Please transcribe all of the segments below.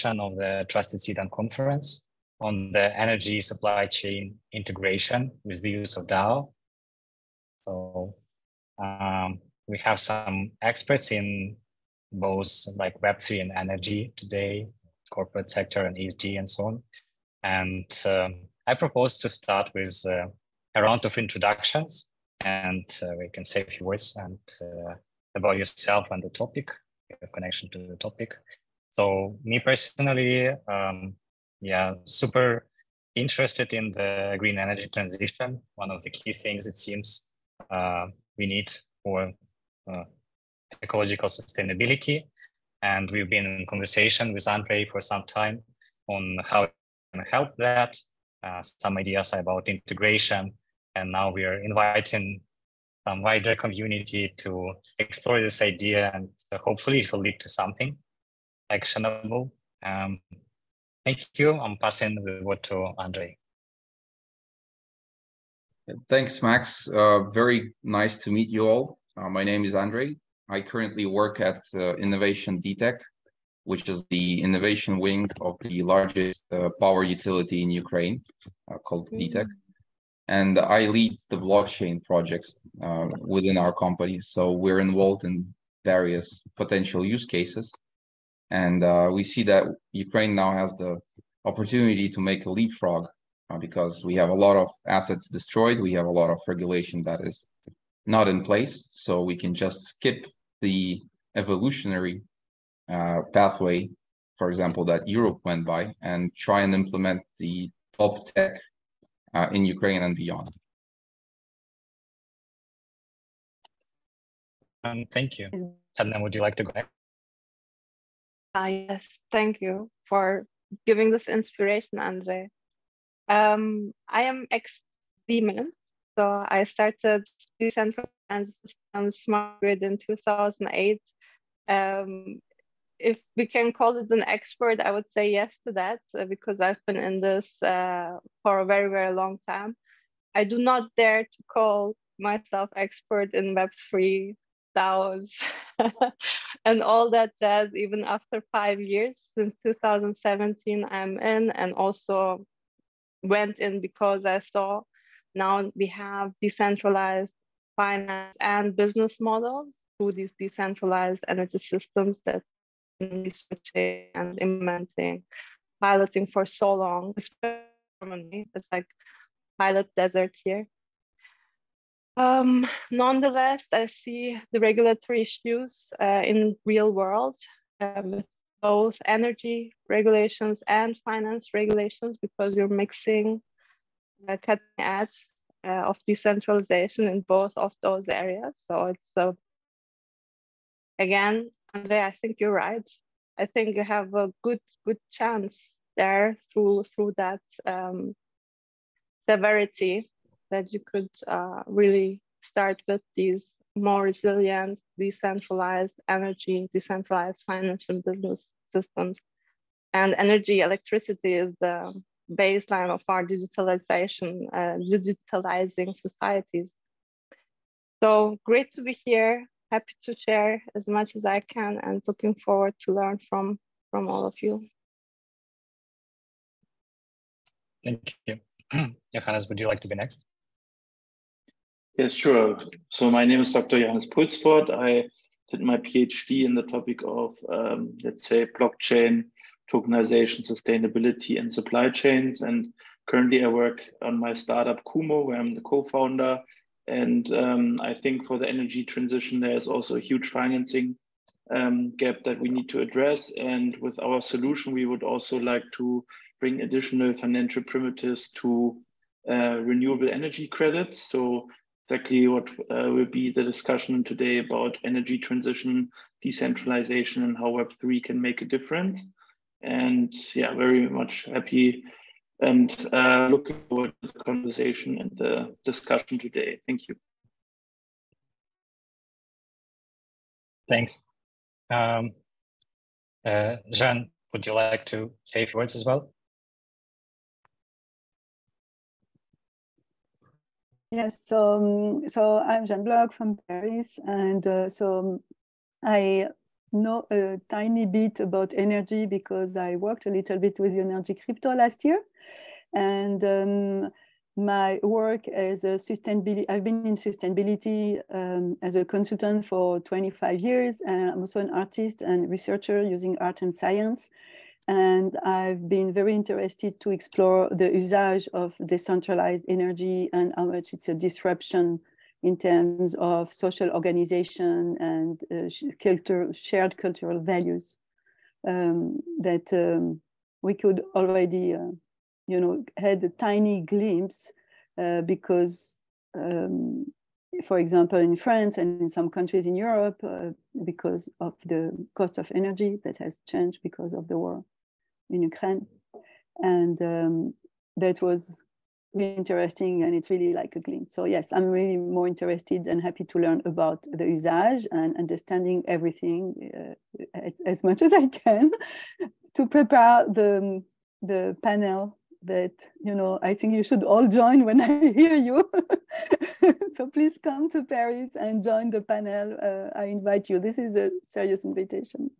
of the Trusted Seed Unconference on the energy supply chain integration with the use of DAO. So we have some experts in both like Web3 and energy today, corporate sector and ESG and so on. And I propose to start with a round of introductions, and we can say a few words and about yourself and the topic, your connection to the topic. So me personally, yeah, super interested in the green energy transition. One of the key things it seems we need for ecological sustainability. And we've been in conversation with Andre for some time on how we can help that, some ideas about integration. And now we are inviting some wider community to explore this idea, and hopefully it will lead to something actionable. Thank you. I'm passing the word to Andre. Thanks, Max. Very nice to meet you all. My name is Andre. I currently work at Innovation DTEC, which is the innovation wing of the largest power utility in Ukraine, called DTEC. And I lead the blockchain projects within our company. So we're involved in various potential use cases. And we see that Ukraine now has the opportunity to make a leapfrog because we have a lot of assets destroyed. We have a lot of regulation that is not in place. So we can just skip the evolutionary pathway, for example, that Europe went by, and try and implement the top tech in Ukraine and beyond. Thank you. Sadna, would you like to go ahead? Yes, thank you for giving this inspiration, Andre. I am ex-Siemens, so I started decentralized systems smart grid in 2008. If we can call it an expert, I would say yes to that because I've been in this for a very, very long time. I do not dare to call myself expert in Web3, DAOs, and all that jazz, even after 5 years. Since 2017, I'm in, and also went in because I saw now we have decentralized finance and business models through these decentralized energy systems that researching and implementing, piloting for so long. Germany, it's like pilot desert here. Nonetheless, I see the regulatory issues in real world with both energy regulations and finance regulations, because you're mixing cutting edge of decentralization in both of those areas. So it's again, Andre, I think you're right. I think you have a good chance there through that severity, that you could really start with these more resilient, decentralized energy, decentralized finance and business systems. And energy, electricity is the baseline of our digitalization, digitalizing societies. So great to be here. Happy to share as much as I can, and looking forward to learn from all of you. Thank you. Johannes, would you like to be next? Yes, sure. So my name is Dr. Johannes Pulsford. I did my PhD in the topic of, let's say, blockchain, tokenization, sustainability, and supply chains. And currently I work on my startup Kumo, where I'm the co-founder. And I think for the energy transition, there's also a huge financing gap that we need to address. And with our solution, we would also like to bring additional financial primitives to renewable energy credits. So exactly what will be the discussion today about energy transition, decentralization, and how Web3 can make a difference. And yeah, very much happy and looking forward to the conversation and the discussion today. Thank you. Thanks. Jean, would you like to say a few words as well? Yes, so I'm Jeanne Bloch from Paris, and so I know a tiny bit about energy because I worked a little bit with energy crypto last year. And my work as a sustainability, I've been in sustainability as a consultant for 25 years, and I'm also an artist and researcher using art and science. And I've been very interested to explore the usage of decentralized energy and how much it's a disruption in terms of social organization and shared cultural values that we could already, had a tiny glimpse because, for example, in France and in some countries in Europe, because of the cost of energy that has changed because of the war in Ukraine. And that was really interesting, and it's really like a glimpse. So yes, I'm really more interested and happy to learn about the usage and understanding everything as much as I can to prepare the panel that, I think you should all join when I hear you. So please come to Paris and join the panel. I invite you. This is a serious invitation.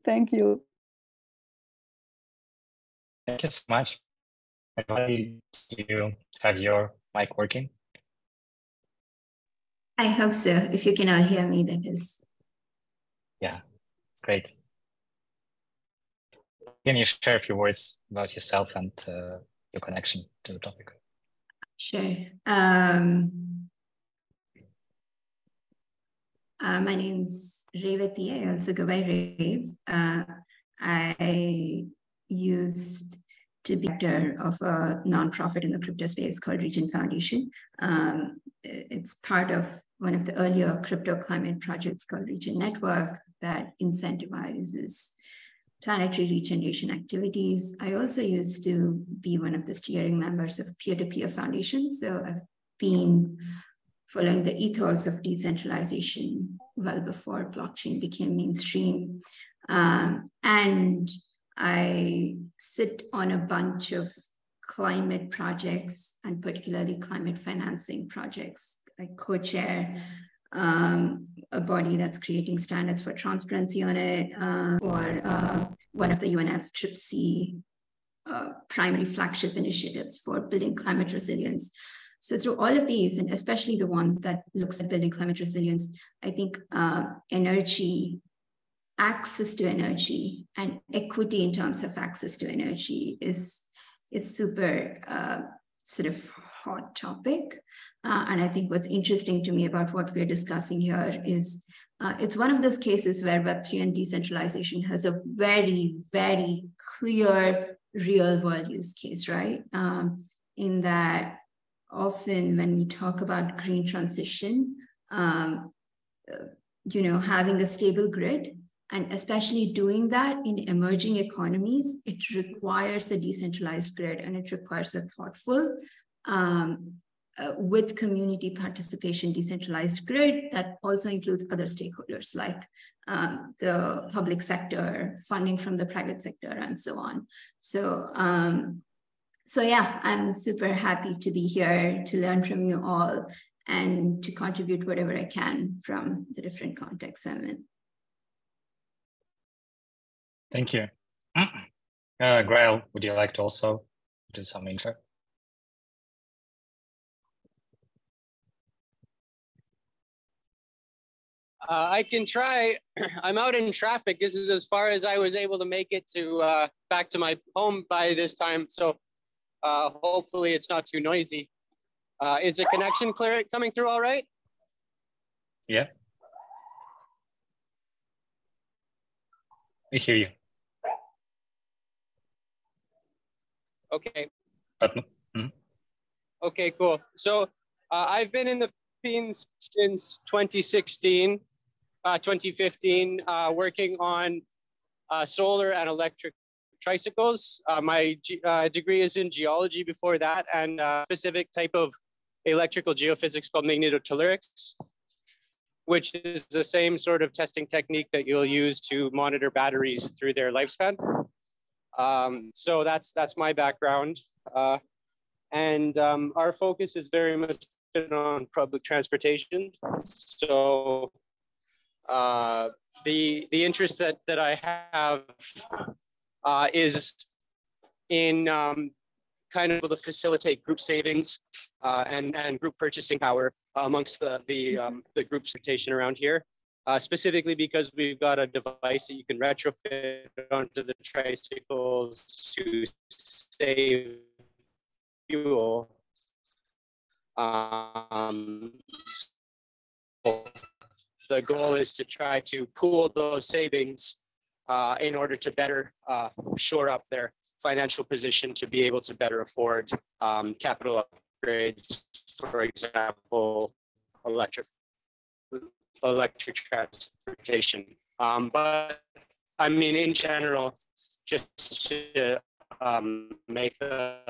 Thank you. Thank you so much. Everybody, do you have your mic working? I hope so. If you can all hear me, that is. Yeah, great. Can you share a few words about yourself and your connection to the topic? Sure. My name's Revati. I also go by Rev. I used to be director of a nonprofit in the crypto space called Region Foundation. It's part of one of the earlier crypto climate projects called Region Network that incentivizes planetary regeneration activities. I also used to be one of the steering members of peer-to-peer foundations. So I've been following the ethos of decentralization well before blockchain became mainstream. And I sit on a bunch of climate projects and particularly climate financing projects. I co-chair a body that's creating standards for transparency on it for one of the UNFCCC primary flagship initiatives for building climate resilience. So through all of these, and especially the one that looks at building climate resilience, I think energy, access to energy and equity in terms of access to energy is super sort of hot topic. And I think what's interesting to me about what we're discussing here is it's one of those cases where Web3 and decentralization has a very, very clear real world use case, right? In that often when we talk about green transition, having a stable grid, and especially doing that in emerging economies, it requires a decentralized grid, and it requires a thoughtful, with community participation, decentralized grid that also includes other stakeholders like the public sector, funding from the private sector, and so on. So yeah, I'm super happy to be here to learn from you all and to contribute whatever I can from the different contexts I'm in. Thank you. Grail, would you like to also do some intro? I can try. I'm out in traffic. This is as far as I was able to make it to back to my home by this time. So hopefully it's not too noisy. Is the connection clear coming through all right? Yeah. I hear you. Okay. Okay, cool. So I've been in the Philippines since 2016, 2015, working on solar and electric tricycles. My degree is in geology before that, and a specific type of electrical geophysics called magnetotellurics, which is the same sort of testing technique that you'll use to monitor batteries through their lifespan. So that's my background. And our focus is very much on public transportation. So the interest that I have is in kind of able to facilitate group savings and group purchasing power amongst the group rotation around here. Specifically because we've got a device that you can retrofit onto the tricycles to save fuel. So the goal is to try to pool those savings in order to better shore up their financial position to be able to better afford capital upgrades, for example, electric transportation. But I mean, in general, just to make their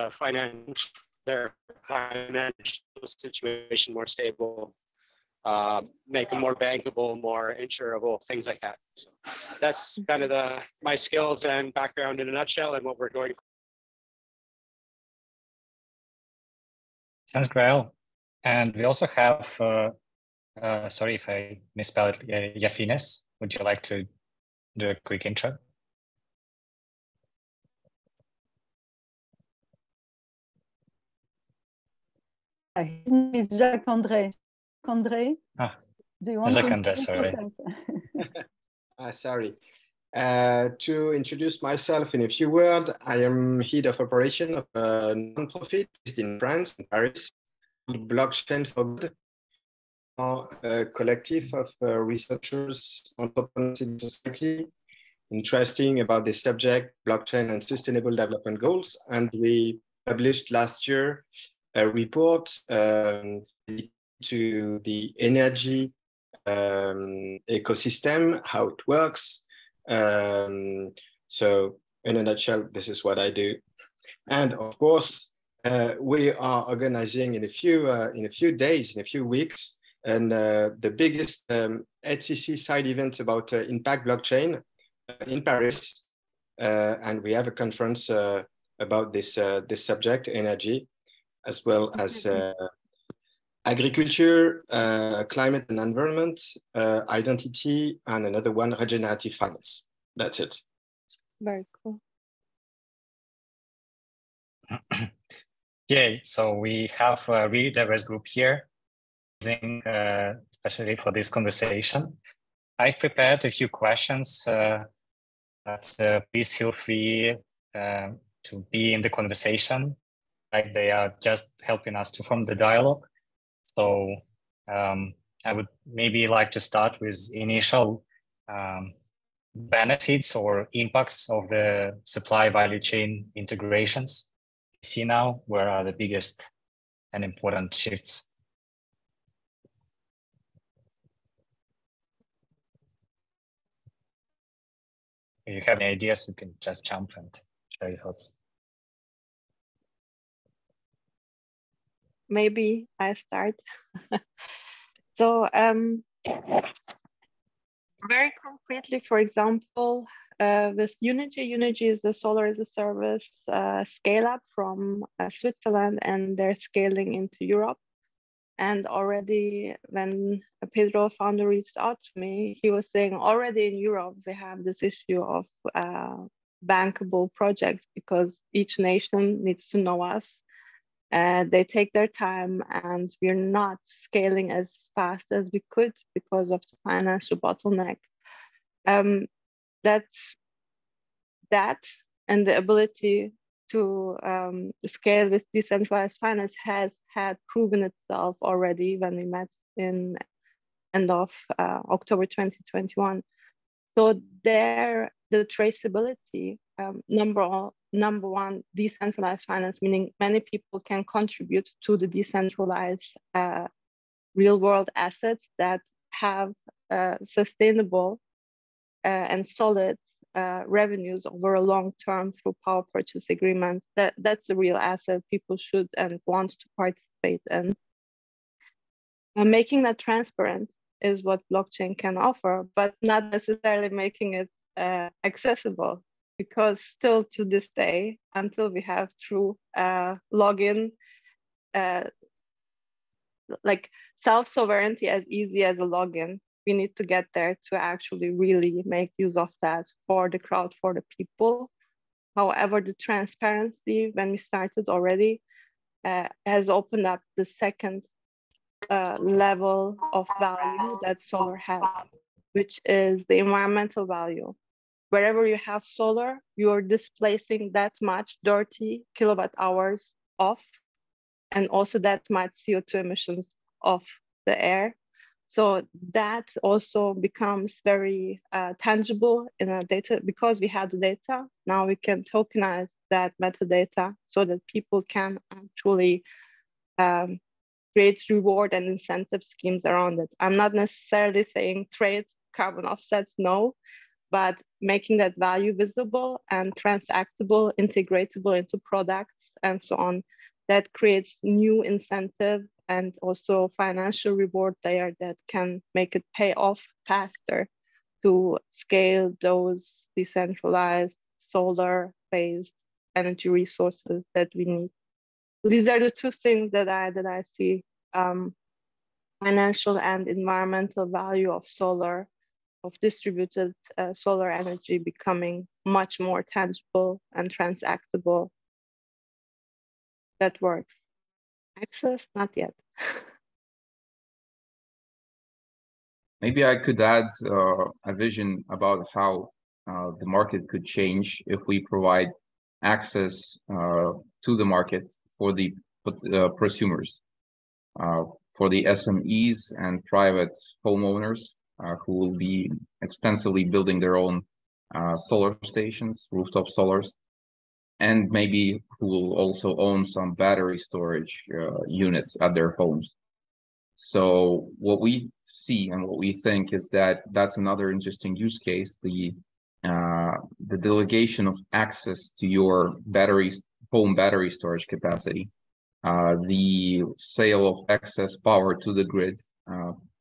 financial situation more stable, make them more bankable, more insurable, things like that. So that's kind of my skills and background in a nutshell and what we're going for. Thanks, Grail. And we also have, sorry if I misspelled it, Yafines. Would you like to do a quick intro? His name is Jacques-André. André, do you want Jacques-André, sorry. Sorry. To introduce myself in a few words, I am head of operation of a non-profit based in France, in Paris, called Blockchain for Good, a collective of researchers, entrepreneurs in society, interesting about the subject, blockchain and sustainable development goals. And we published last year a report to the energy ecosystem, how it works. So in a nutshell, this is what I do. And of course, we are organizing in a few days, in a few weeks, and the biggest HCC side event about impact blockchain in Paris. And we have a conference about this subject, energy, as well as agriculture, climate and environment, identity, and another one, regenerative finance. That's it. Very cool. Yeah, so we have a really diverse group here, especially for this conversation. I've prepared a few questions, but please feel free to be in the conversation. Like they are just helping us to form the dialogue. So I would maybe like to start with initial benefits or impacts of the supply value chain integrations. You see now, where are the biggest and important shifts? If you have any ideas, you can just jump and share your thoughts. Maybe I start. So very concretely, for example, with Unity is the solar as a service scale up from Switzerland, and they're scaling into Europe. And already when Pedro founder reached out to me, he was saying already in Europe, they have this issue of bankable projects because each nation needs to know us. They take their time and we're not scaling as fast as we could because of the financial bottleneck. That's that, and the ability to scale with decentralized finance has had proven itself already when we met in end of October 2021. So there, the traceability, number one, decentralized finance, meaning many people can contribute to the decentralized real world assets that have sustainable and solid revenues over a long term through power purchase agreements. That's a real asset people should and want to participate in. And making that transparent is what blockchain can offer, but not necessarily making it accessible, because still to this day, until we have true login, like self-sovereignty as easy as a login, we need to get there to actually really make use of that for the crowd, for the people. However, the transparency, when we started already, has opened up the second level of value that solar has, which is the environmental value. Wherever you have solar, you're displacing that much dirty kilowatt hours off, and also that much CO2 emissions of the air. So that also becomes very tangible in our data, because we have the data. Now we can tokenize that metadata so that people can actually create reward and incentive schemes around it. I'm not necessarily saying trade carbon offsets, no, but making that value visible and transactable, integratable into products and so on, that creates new incentive and also financial reward there that can make it pay off faster to scale those decentralized solar-based energy resources that we need. These are the two things that I see, financial and environmental value of solar, of distributed solar energy becoming much more tangible and transactable. That works. Access, not yet. Maybe I could add a vision about how the market could change if we provide access to the market for the prosumers, for the SMEs and private homeowners who will be extensively building their own solar stations, rooftop solars, and maybe who will also own some battery storage units at their homes. So what we see and what we think is that that's another interesting use case, the delegation of access to your home battery storage capacity, the sale of excess power to the grid,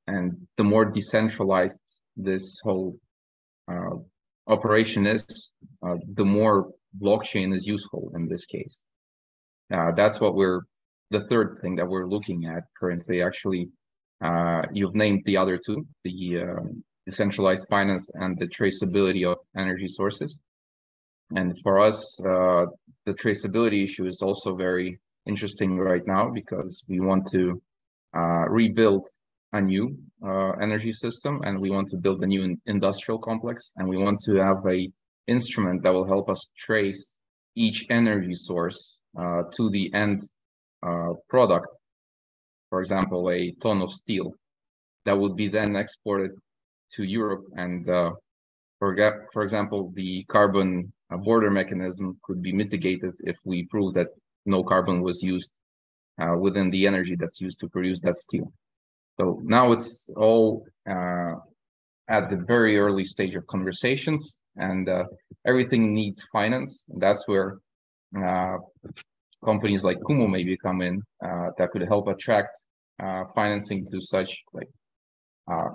and the more decentralized this whole operation is, the more blockchain is useful in this case. That's what the third thing that we're looking at currently. Actually, you've named the other two, the decentralized finance and the traceability of energy sources. And for us, the traceability issue is also very interesting right now, because we want to rebuild a new energy system, and we want to build a new industrial complex, and we want to have a instrument that will help us trace each energy source to the end product. For example, a ton of steel that would be then exported to Europe, and for example, the carbon border mechanism could be mitigated if we prove that no carbon was used within the energy that's used to produce that steel. So now it's all at the very early stage of conversations, and everything needs finance. That's where companies like Kumo maybe come in, that could help attract financing to such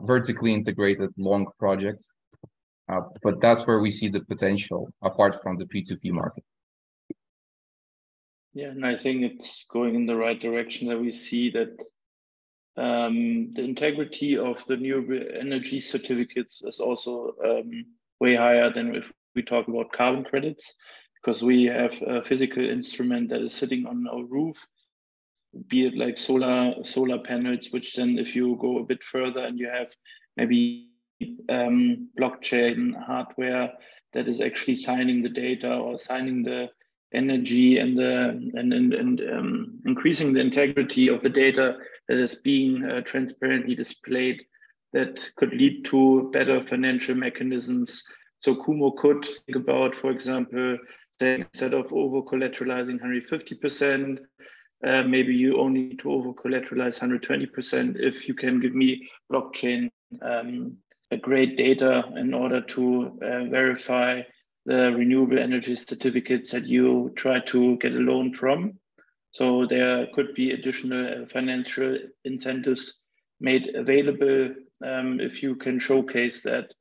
vertically integrated long projects. But that's where we see the potential, apart from the P2P market. Yeah, and I think it's going in the right direction, that we see that the integrity of the renewable energy certificates is also way higher than if we talk about carbon credits, because we have a physical instrument that is sitting on our roof, be it like solar panels, which then if you go a bit further and you have maybe blockchain hardware that is actually signing the data or signing the energy and increasing the integrity of the data that is being transparently displayed, that could lead to better financial mechanisms. So Kumo could think about, for example, saying instead of over collateralizing 150%, maybe you only need to over collateralize 120% if you can give me blockchain great data in order to verify the renewable energy certificates that you try to get a loan from. So there could be additional financial incentives made available if you can showcase that.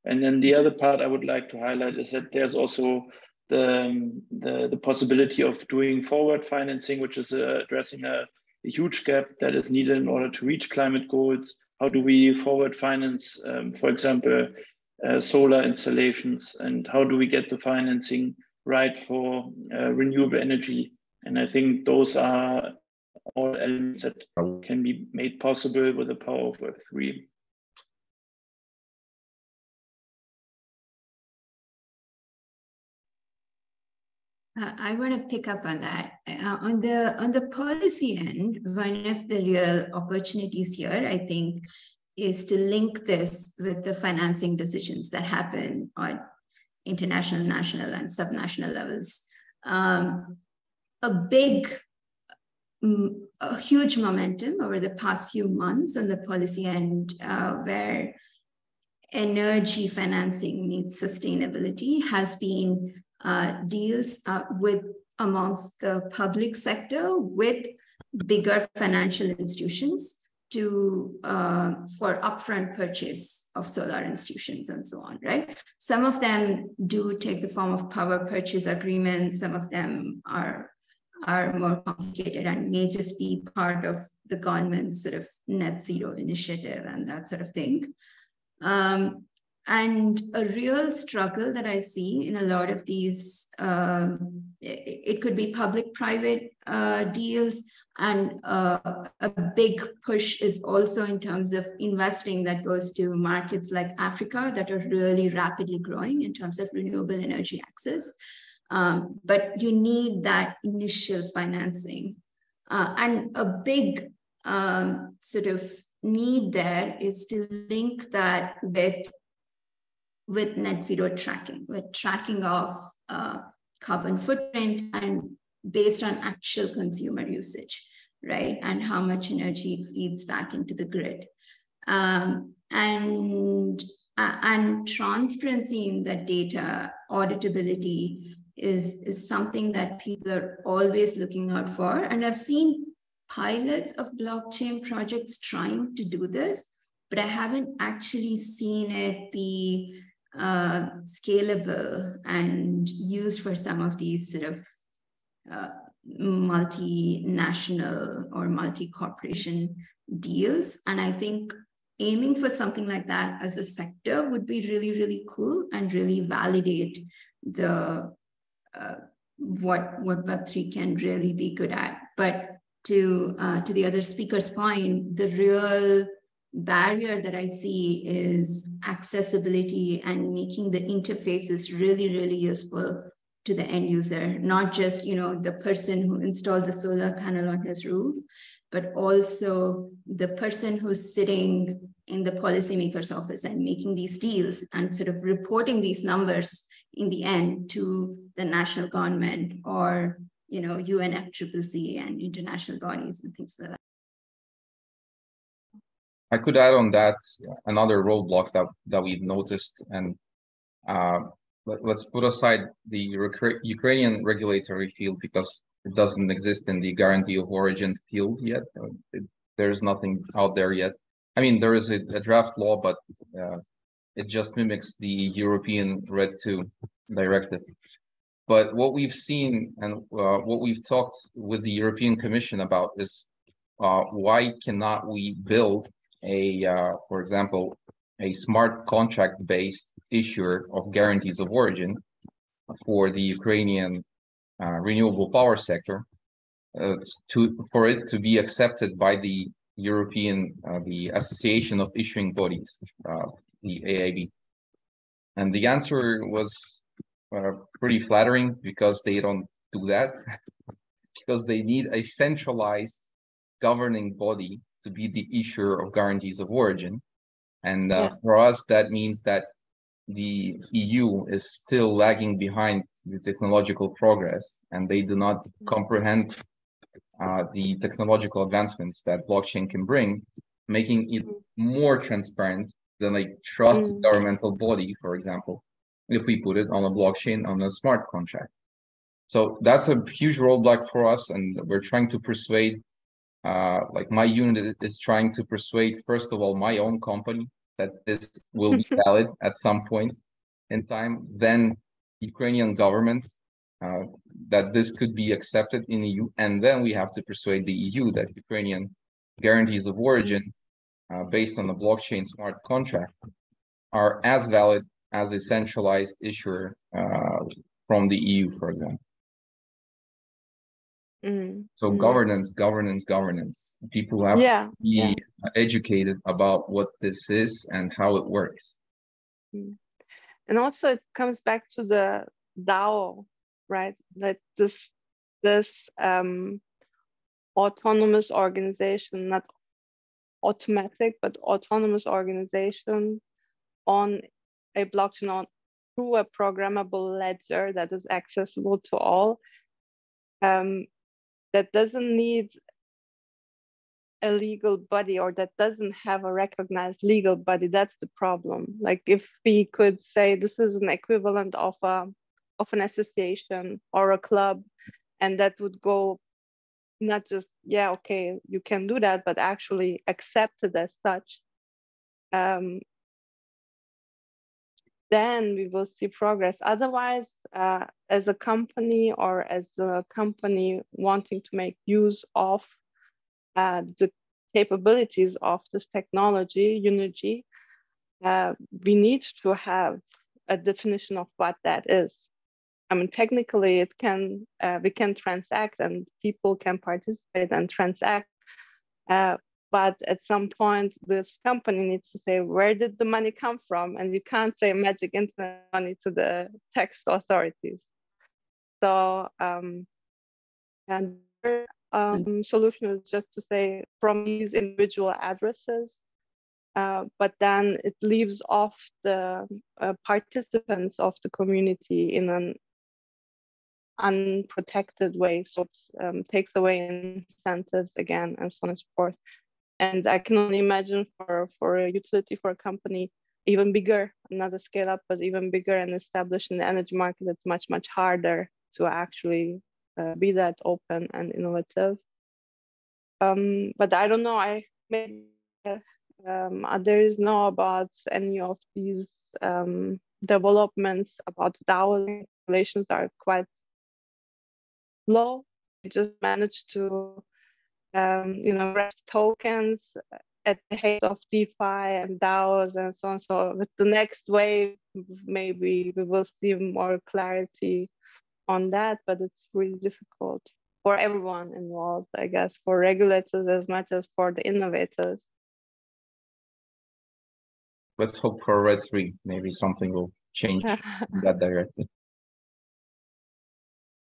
And then the other part I would like to highlight is that there's also the possibility of doing forward financing, which is addressing a huge gap that is needed in order to reach climate goals. How do we forward finance, for example, solar installations, and how do we get the financing right for renewable energy? And I think those are all elements that can be made possible with the power of Web3. I want to pick up on that. On the policy end, one of the real opportunities here, I think, is to link this with the financing decisions that happen on international, national, and subnational levels. A huge momentum over the past few months on the policy end, where energy financing meets sustainability, has been deals with amongst the public sector with bigger financial institutions to for upfront purchase of solar institutions and so on, right? Some of them do take the form of power purchase agreements. Some of them are more complicated and may just be part of the government's sort of net zero initiative and that sort of thing. And a real struggle that I see in a lot of these, it could be public-private deals, and a big push is also in terms of investing that goes to markets like Africa that are really rapidly growing in terms of renewable energy access. But you need that initial financing. And a big sort of need there is to link that with net zero tracking, with tracking of carbon footprint and based on actual consumer usage, right? And how much energy feeds back into the grid. And transparency in that data, auditability is something that people are always looking out for. And I've seen pilots of blockchain projects trying to do this, but I haven't actually seen it be scalable and used for some of these sort of multinational or multi-corporation deals. And I think aiming for something like that as a sector would be really, really cool and really validate the what Web3 can really be good at. But to the other speaker's point, the real barrier that I see is accessibility and making the interfaces really, really useful to the end user, not just, you know, the person who installed the solar panel on his roof, but also the person who's sitting in the policymaker's office and making these deals and sort of reporting these numbers in the end to the national government or, you know, UNFCCC and international bodies and things like that. I could add on that another roadblock that we've noticed, and let's put aside the Ukrainian regulatory field because it doesn't exist in the guarantee of origin field yet. There's nothing out there yet. I mean, there is a draft law, but it just mimics the European RED II directive. But what we've seen and what we've talked with the European Commission about is why cannot we build for example, a smart contract-based issuer of guarantees of origin for the Ukrainian renewable power sector for it to be accepted by the European, the Association of Issuing Bodies, the AIB. And the answer was pretty flattering because they don't do that, because they need a centralized governing body to be the issuer of guarantees of origin. And for us, that means that the EU is still lagging behind the technological progress, and they do not comprehend the technological advancements that blockchain can bring, making it more transparent than a trusted governmental body, for example, if we put it on a blockchain on a smart contract. So that's a huge roadblock for us, and we're trying to persuade like my unit is trying to persuade, first of all, my own company that this will be valid at some point in time, then the Ukrainian government that this could be accepted in the EU, and then we have to persuade the EU that Ukrainian guarantees of origin based on the blockchain smart contract are as valid as a centralized issuer from the EU, for example. So governance. People have to be educated about what this is and how it works. And also it comes back to the DAO, right? That this autonomous organization, not automatic, but autonomous organization on a blockchain through a programmable ledger that is accessible to all, that doesn't need a legal body, or that doesn't have a recognized legal body. That's the problem. Like if we could say this is an equivalent of an association or a club, and that would go not just, yeah, okay, you can do that, but actually accepted as such, then we will see progress. Otherwise, as a company or as a company wanting to make use of the capabilities of this technology, Unity, we need to have a definition of what that is. I mean, technically, it can we can transact and people can participate and transact, but at some point, this company needs to say, where did the money come from? And you can't say magic internet money to the tax authorities. So, and solution is just to say from these individual addresses, but then it leaves off the participants of the community in an unprotected way. So it takes away incentives again, and so on and so forth. And I can only imagine for a utility, for a company, even bigger, not a scale up, but even bigger and established in the energy market, it's much, much harder to actually be that open and innovative. But I don't know, I maybe others know about any of these developments about DAO regulations are quite low. We just managed to raise tokens at the height of DeFi and DAOs and so on. So with the next wave, maybe we will see more clarity on that, but it's really difficult for everyone involved, I guess, for regulators as much as for the innovators. Let's hope for Web3. Maybe something will change in that direction.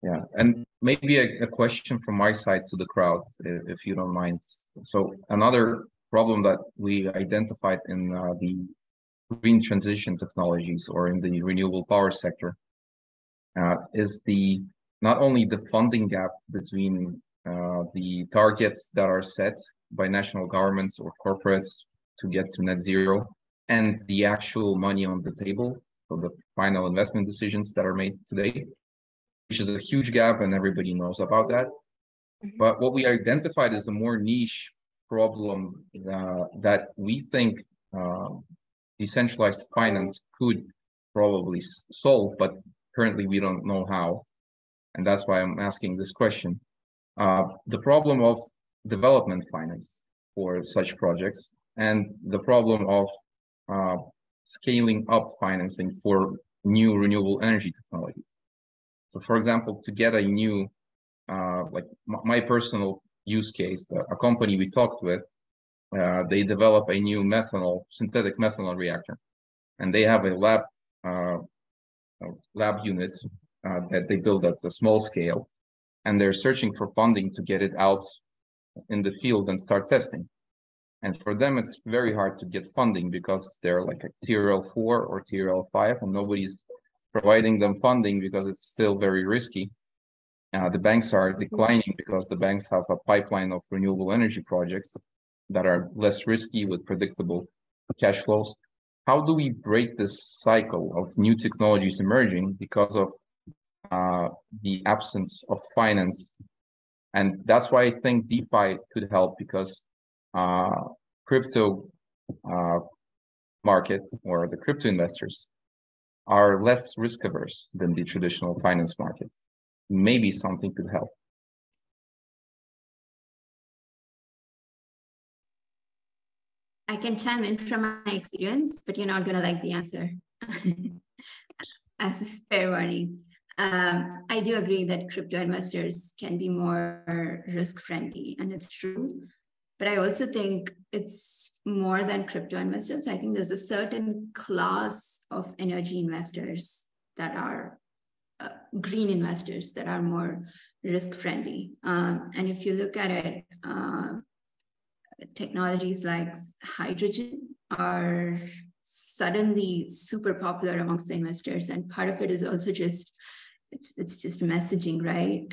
Yeah, and maybe a question from my side to the crowd, if you don't mind. So another problem that we identified in the green transition technologies or in the renewable power sector is not only the funding gap between the targets that are set by national governments or corporates to get to net zero and the actual money on the table, so the final investment decisions that are made today, which is a huge gap and everybody knows about that. But what we identified is a more niche problem that we think decentralized finance could probably solve, but currently we don't know how. And that's why I'm asking this question. The problem of development finance for such projects and the problem of scaling up financing for new renewable energy technology. So for example, to get a new, like my personal use case, a company we talked with, they develop a new synthetic methanol reactor. And they have a lab unit that they build at a small scale. And they're searching for funding to get it out in the field and start testing. And for them, it's very hard to get funding because they're like a TRL 4 or TRL 5 and nobody's providing them funding because it's still very risky. The banks are declining because the banks have a pipeline of renewable energy projects that are less risky with predictable cash flows. How do we break this cycle of new technologies emerging because of the absence of finance? And that's why I think DeFi could help, because crypto market or the crypto investors are less risk averse than the traditional finance market. Maybe something could help. I can chime in from my experience, but you're not going to like the answer. As a fair warning. I do agree that crypto investors can be more risk-friendly, and it's true. But I also think it's more than crypto investors. I think there's a certain class of energy investors that are green investors that are more risk-friendly. And if you look at it, technologies like hydrogen are suddenly super popular amongst the investors, and part of it is also just it's just messaging, right?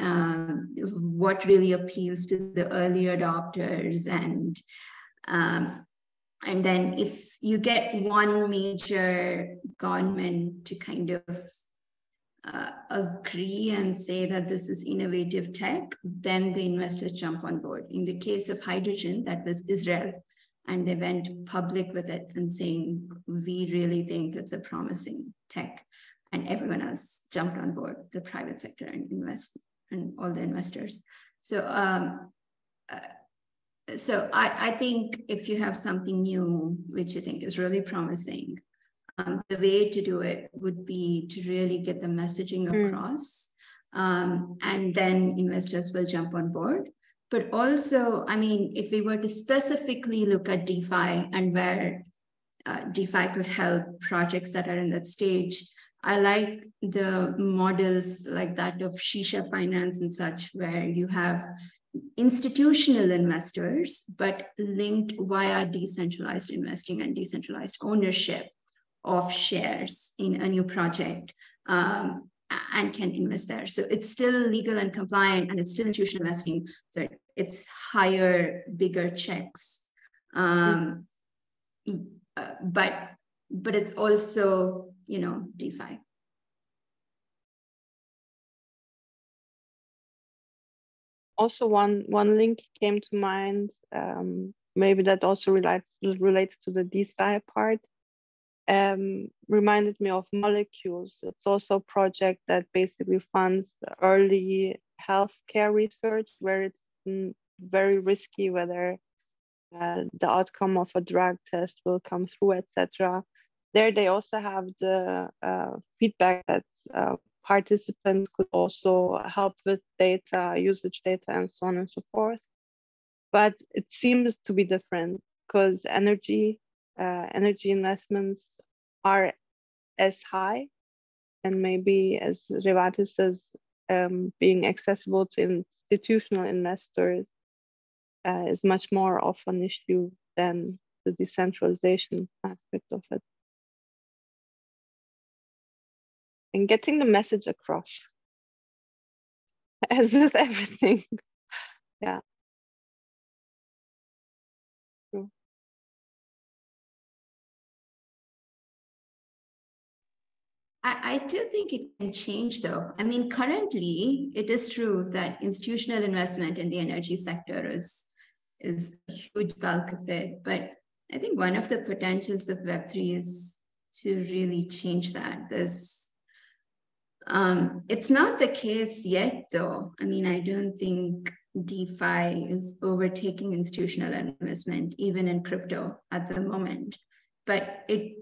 What really appeals to the early adopters, and then if you get one major government to kind of agree and say that this is innovative tech, then the investors jump on board. In the case of hydrogen, that was Israel, and they went public with it and saying, we really think it's a promising tech, and everyone else jumped on board, the private sector and all the investors. So I think if you have something new, which you think is really promising, the way to do it would be to really get the messaging across, and then investors will jump on board. But also, I mean, if we were to specifically look at DeFi and where DeFi could help projects that are in that stage, I like the models like that of Shisha Finance and such, where you have institutional investors, but linked via decentralized investing and decentralized ownership of shares in a new project, and can invest there. So it's still legal and compliant, and it's still institutional investing. So it's higher, bigger checks. But it's also, you know, DeFi. Also, one link came to mind. Maybe that also relates to the DeFi part. Reminded me of Molecules. It's also a project that basically funds early healthcare research, where it's very risky whether the outcome of a drug test will come through, etc. There they also have the feedback that participants could also help with data, usage data, and so on and so forth. But it seems to be different because energy investments are as high, and maybe, as Revati says, being accessible to institutional investors is much more of an issue than the decentralization aspect of it. And getting the message across, as with everything. Yeah. True. I do think it can change, though. I mean, currently, it is true that institutional investment in the energy sector is a huge bulk of it. But I think one of the potentials of Web3 is to really change that. It's not the case yet, though. I mean, I don't think DeFi is overtaking institutional investment, even in crypto at the moment. But it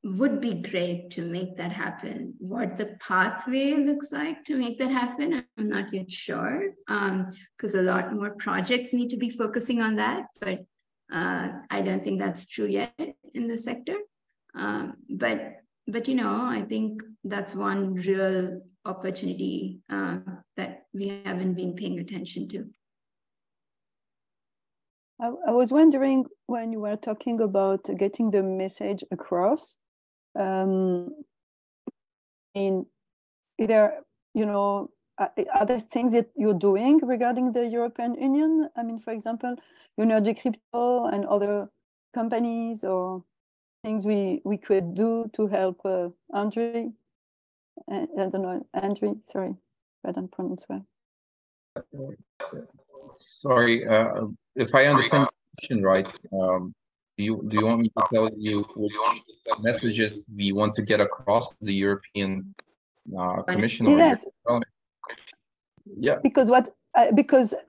would be great to make that happen. What the pathway looks like to make that happen, I'm not yet sure, because a lot more projects need to be focusing on that. But I don't think that's true yet in the sector. But you know, I think that's one real opportunity that we haven't been paying attention to. I was wondering, when you were talking about getting the message across, in either, you know, are there things that you're doing regarding the European Union? I mean, for example, Energy Crypto and other companies, or things we could do to help Andre? I don't know, Andre, sorry, I don't pronounce well. Sorry, if I understand the question right, do you want me to tell you which messages we want to get across to the European Commission? Yes. Yeah. Because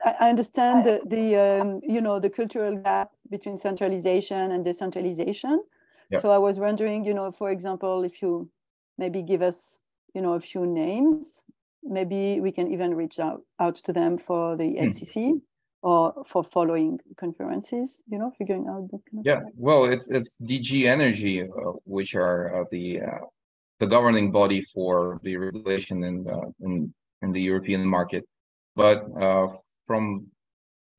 I understand the you know, the cultural gap between centralization and decentralization. Yep. So I was wondering, for example, if you maybe give us, a few names, maybe we can even reach out to them for the HCC or for following conferences, figuring out that kind of Yeah, stuff. well, it's DG Energy, which are the governing body for the regulation in the European market. But from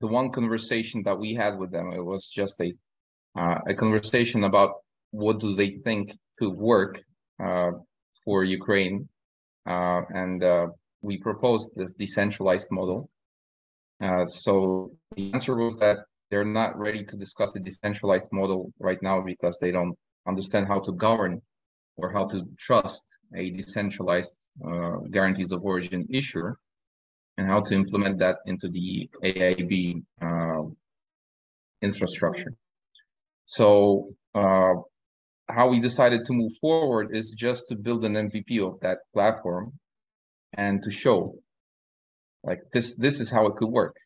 the one conversation that we had with them, it was just a conversation about what do they think could work for Ukraine, and we proposed this decentralized model. So the answer was that they're not ready to discuss the decentralized model right now because they don't understand how to govern or how to trust a decentralized guarantees of origin issuer and how to implement that into the AIB infrastructure. So how we decided to move forward is just to build an MVP of that platform and to show like this is how it could work.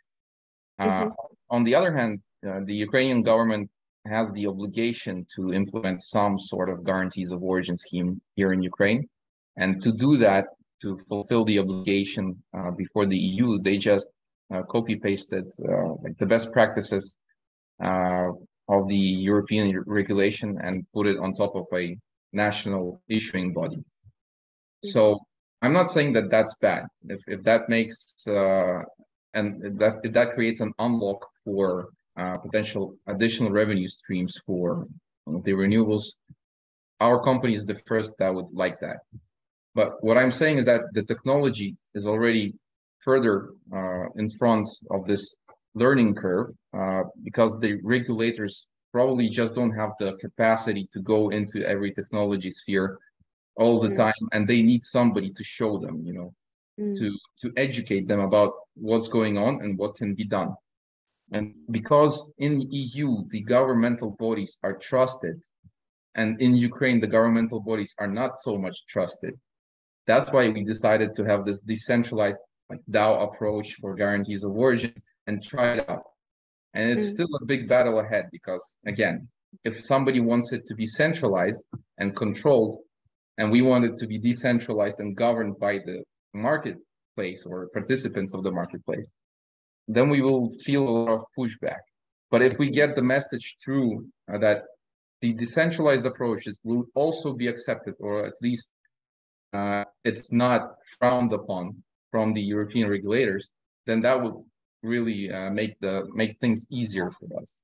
On the other hand, the Ukrainian government has the obligation to implement some sort of guarantees of origin scheme here in Ukraine. And to do that, to fulfill the obligation before the EU, they just copy-pasted like the best practices of the European regulation and put it on top of a national issuing body. So I'm not saying that that's bad. If that makes if that creates an unlock for potential additional revenue streams for the renewables, our company is the first that would like that. But what I'm saying is that the technology is already further in front of this learning curve because the regulators probably just don't have the capacity to go into every technology sphere all the time, and they need somebody to show them, to educate them about what's going on and what can be done. And because in the EU, the governmental bodies are trusted, and in Ukraine, the governmental bodies are not so much trusted. That's why we decided to have this decentralized like DAO approach for guarantees of origin and try it out. And it's still a big battle ahead because, again, if somebody wants it to be centralized and controlled, and we want it to be decentralized and governed by the marketplace or participants of the marketplace, then we will feel a lot of pushback. But if we get the message through that the decentralized approaches will also be accepted, or at least it's not frowned upon from the European regulators, then that will really make things easier for us.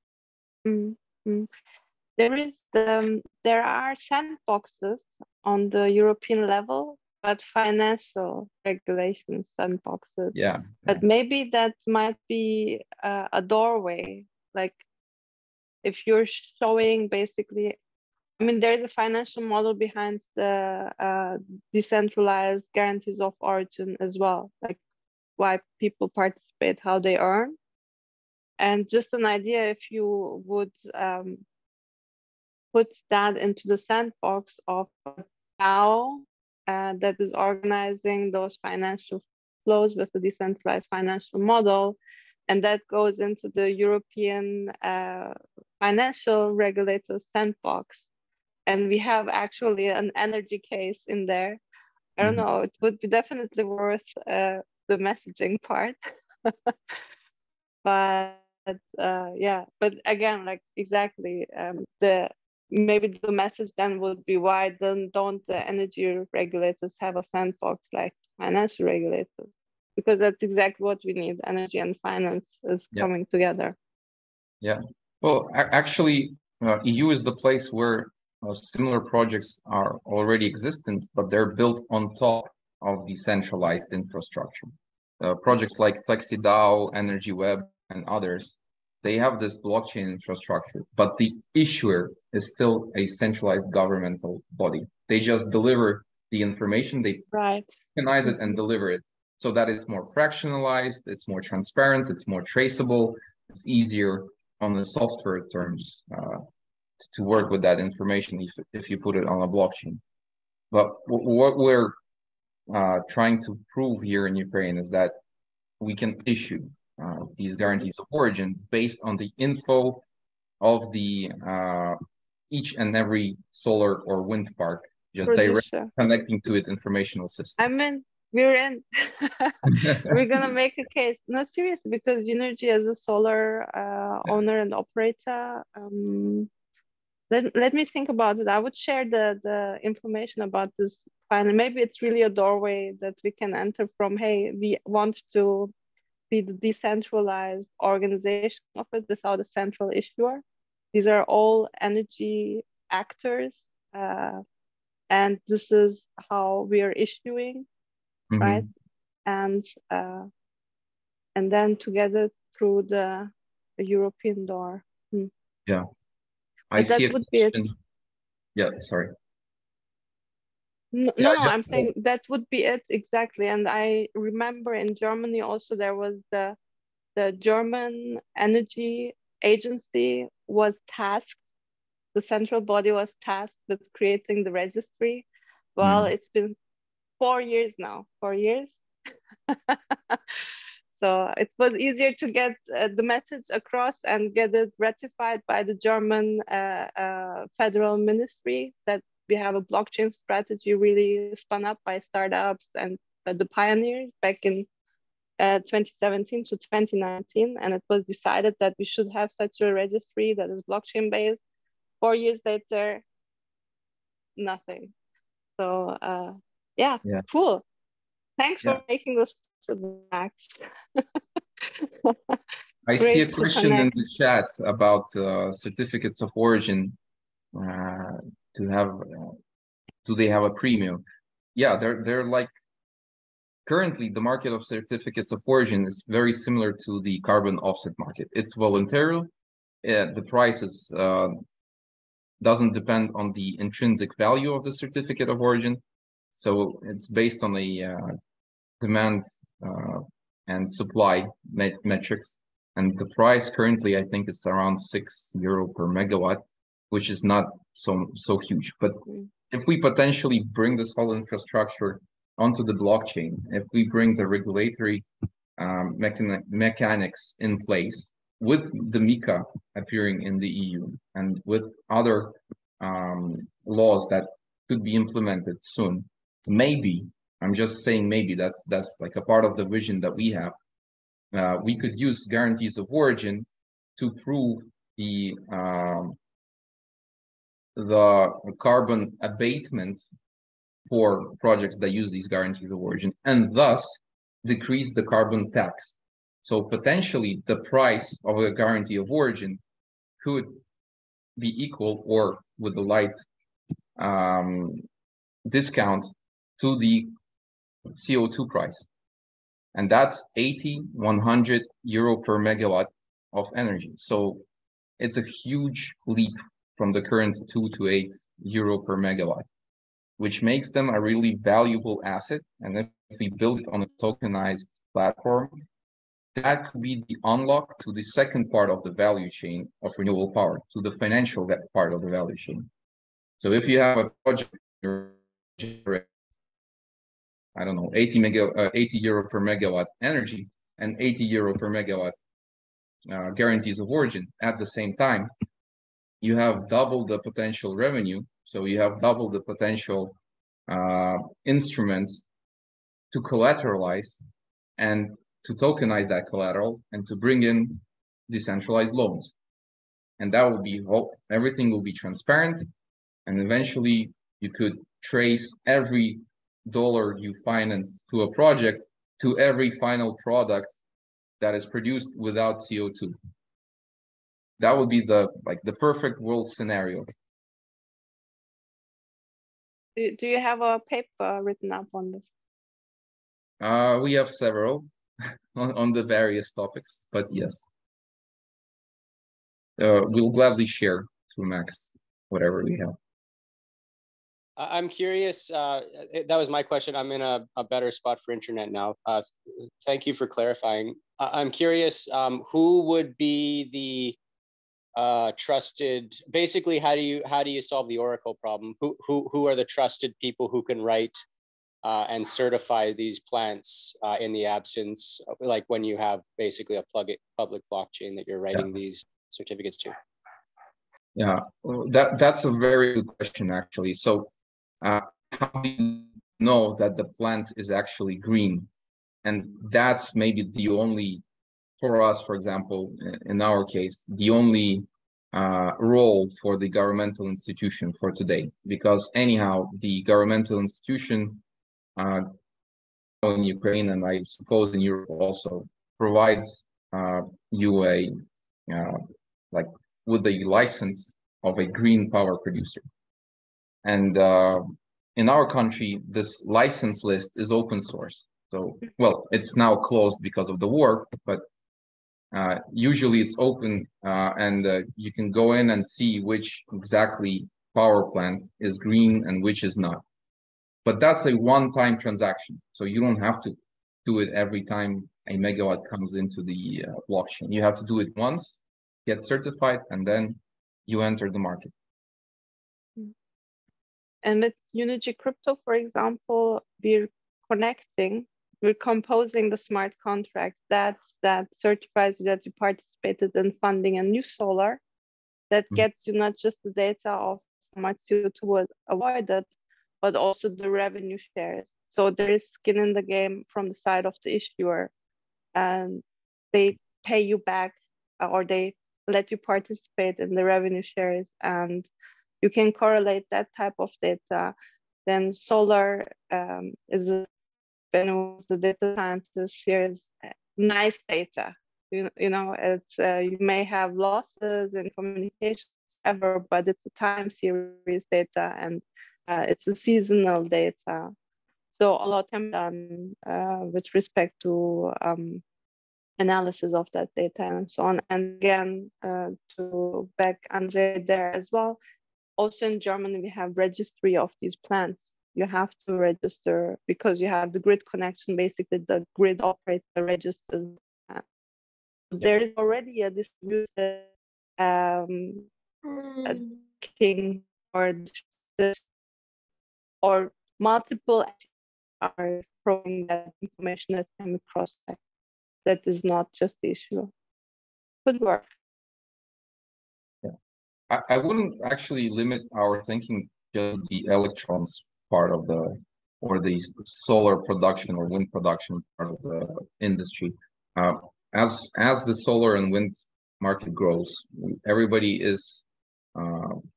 There are sandboxes on the European level, but financial regulation sandboxes. Yeah. But maybe that might be a doorway. Like if you're showing basically, I mean, there's a financial model behind the decentralized guarantees of origin as well, like why people participate, how they earn. And just an idea, if you would put that into the sandbox of a DAO that is organizing those financial flows with the decentralized financial model, and that goes into the European financial regulator sandbox. And we have actually an energy case in there. I don't know, it would be definitely worth the messaging part. But yeah, but again, like exactly, maybe the message then would be, why then don't the energy regulators have a sandbox like financial regulators? Because that's exactly what we need. Energy and finance is coming together. Yeah. Well, actually, EU is the place where similar projects are already existent, but they're built on top of decentralized infrastructure. Projects like FlexiDAO, Energy Web, and others, they have this blockchain infrastructure, but the issuer is still a centralized governmental body. They just deliver the information, they organize it and deliver it. So that it's more fractionalized, it's more transparent, it's more traceable, it's easier on the software terms to work with that information if you put it on a blockchain. But what we're trying to prove here in Ukraine is that we can issue these guarantees of origin based on the info of the each and every solar or wind park, just Producer. directly connecting to it informational system. I mean, we're in. We're gonna make a case. No, seriously, because Unergy as a solar owner and operator, let me think about it. I would share the information about this finally. Maybe it's really a doorway that we can enter from. Hey, we want to be the decentralized organization of it without a central issuer. These are all energy actors, and this is how we are issuing, right? And then together through the European door. Yeah, I see that would be it. Yeah, sorry. No, I'm saying that would be it exactly. And I remember in Germany also there was the German Energy Agency was tasked, the central body was tasked with creating the registry. Well, it's been 4 years now, 4 years. So it was easier to get the message across and get it ratified by the German federal ministry that we have a blockchain strategy really spun up by startups and the pioneers back in 2017 to 2019. And it was decided that we should have such a registry that is blockchain based. 4 years later, nothing. So yeah, cool. Thanks for making this Max. I see a question in the chat about certificates of origin. To have, do they have a premium? Yeah, they're like, currently the market of certificates of origin is very similar to the carbon offset market. It's voluntary. The price is doesn't depend on the intrinsic value of the certificate of origin. So it's based on the demand and supply metrics. And the price currently, I think, is around €6 per megawatt, which is not so huge. But if we potentially bring this whole infrastructure onto the blockchain, if we bring the regulatory mechanics in place, with the MiCA appearing in the EU and with other laws that could be implemented soon, maybe, I'm just saying maybe, that's like a part of the vision that we have, we could use guarantees of origin to prove the carbon abatement for projects that use these guarantees of origin, and thus decrease the carbon tax. So potentially the price of a guarantee of origin could be equal or with a light discount to the CO2 price. And that's 80-100 euro per megawatt of energy. So it's a huge leap from the current 2 to 8 euro per megawatt, which makes them a really valuable asset. And if we build it on a tokenized platform, that could be the unlock to the second part of the value chain of renewable power, to the financial part of the value chain. So if you have a project, I don't know, 80 euro per megawatt energy and 80 euro per megawatt guarantees of origin at the same time, you have double the potential revenue. So you have double the potential instruments to collateralize and to tokenize that collateral and to bring in decentralized loans. And that will be, everything will be transparent. And eventually you could trace every dollar you financed to a project to every final product that is produced without CO2. That would be the perfect world scenario. Do you have a paper written up on this? We have several on the various topics, but yes. We'll gladly share through Max whatever we have. I'm curious, that was my question. I'm in a better spot for internet now. Thank you for clarifying. I'm curious, who would be the trusted, basically, how do you solve the Oracle problem? Who are the trusted people who can write and certify these plants in the absence, like when you have basically a public blockchain that you're writing these certificates to? Yeah, well, that's a very good question, actually. So how do you know that the plant is actually green? And that's maybe the only, for us, for example, in our case, the only role for the governmental institution for today. Because anyhow, the governmental institution in Ukraine, and I suppose in Europe also, provides you a like with the license of a green power producer. And in our country, this license list is open source. So, well, it's now closed because of the war, but usually it's open and you can go in and see which exactly power plant is green and which is not. But that's a one-time transaction. So you don't have to do it every time a megawatt comes into the blockchain. You have to do it once, get certified, and then you enter the market. And with Unity Crypto, for example, we're composing the smart contract that certifies that you participated in funding a new solar, that gets you not just the data of how much CO2 was avoided, but also the revenue shares. So there is skin in the game from the side of the issuer, and they pay you back or they let you participate in the revenue shares, and you can correlate that type of data. Then solar is the data scientist here is nice data. You know, it's you may have losses in communications ever, but it's a time series data and it's a seasonal data. So a lot can be done with respect to analysis of that data and so on. And again, to back Andre there as well, also in Germany, we have registry of these plants. You have to register because you have the grid connection. Basically, the grid operator registers. There is already a distributed king or multiple are throwing that information that can be cross-checked. That is not just the issue. Could work. Yeah, I wouldn't actually limit our thinking to the electrons part of the, or the solar production or wind production part of the industry. As the solar and wind market grows, everybody is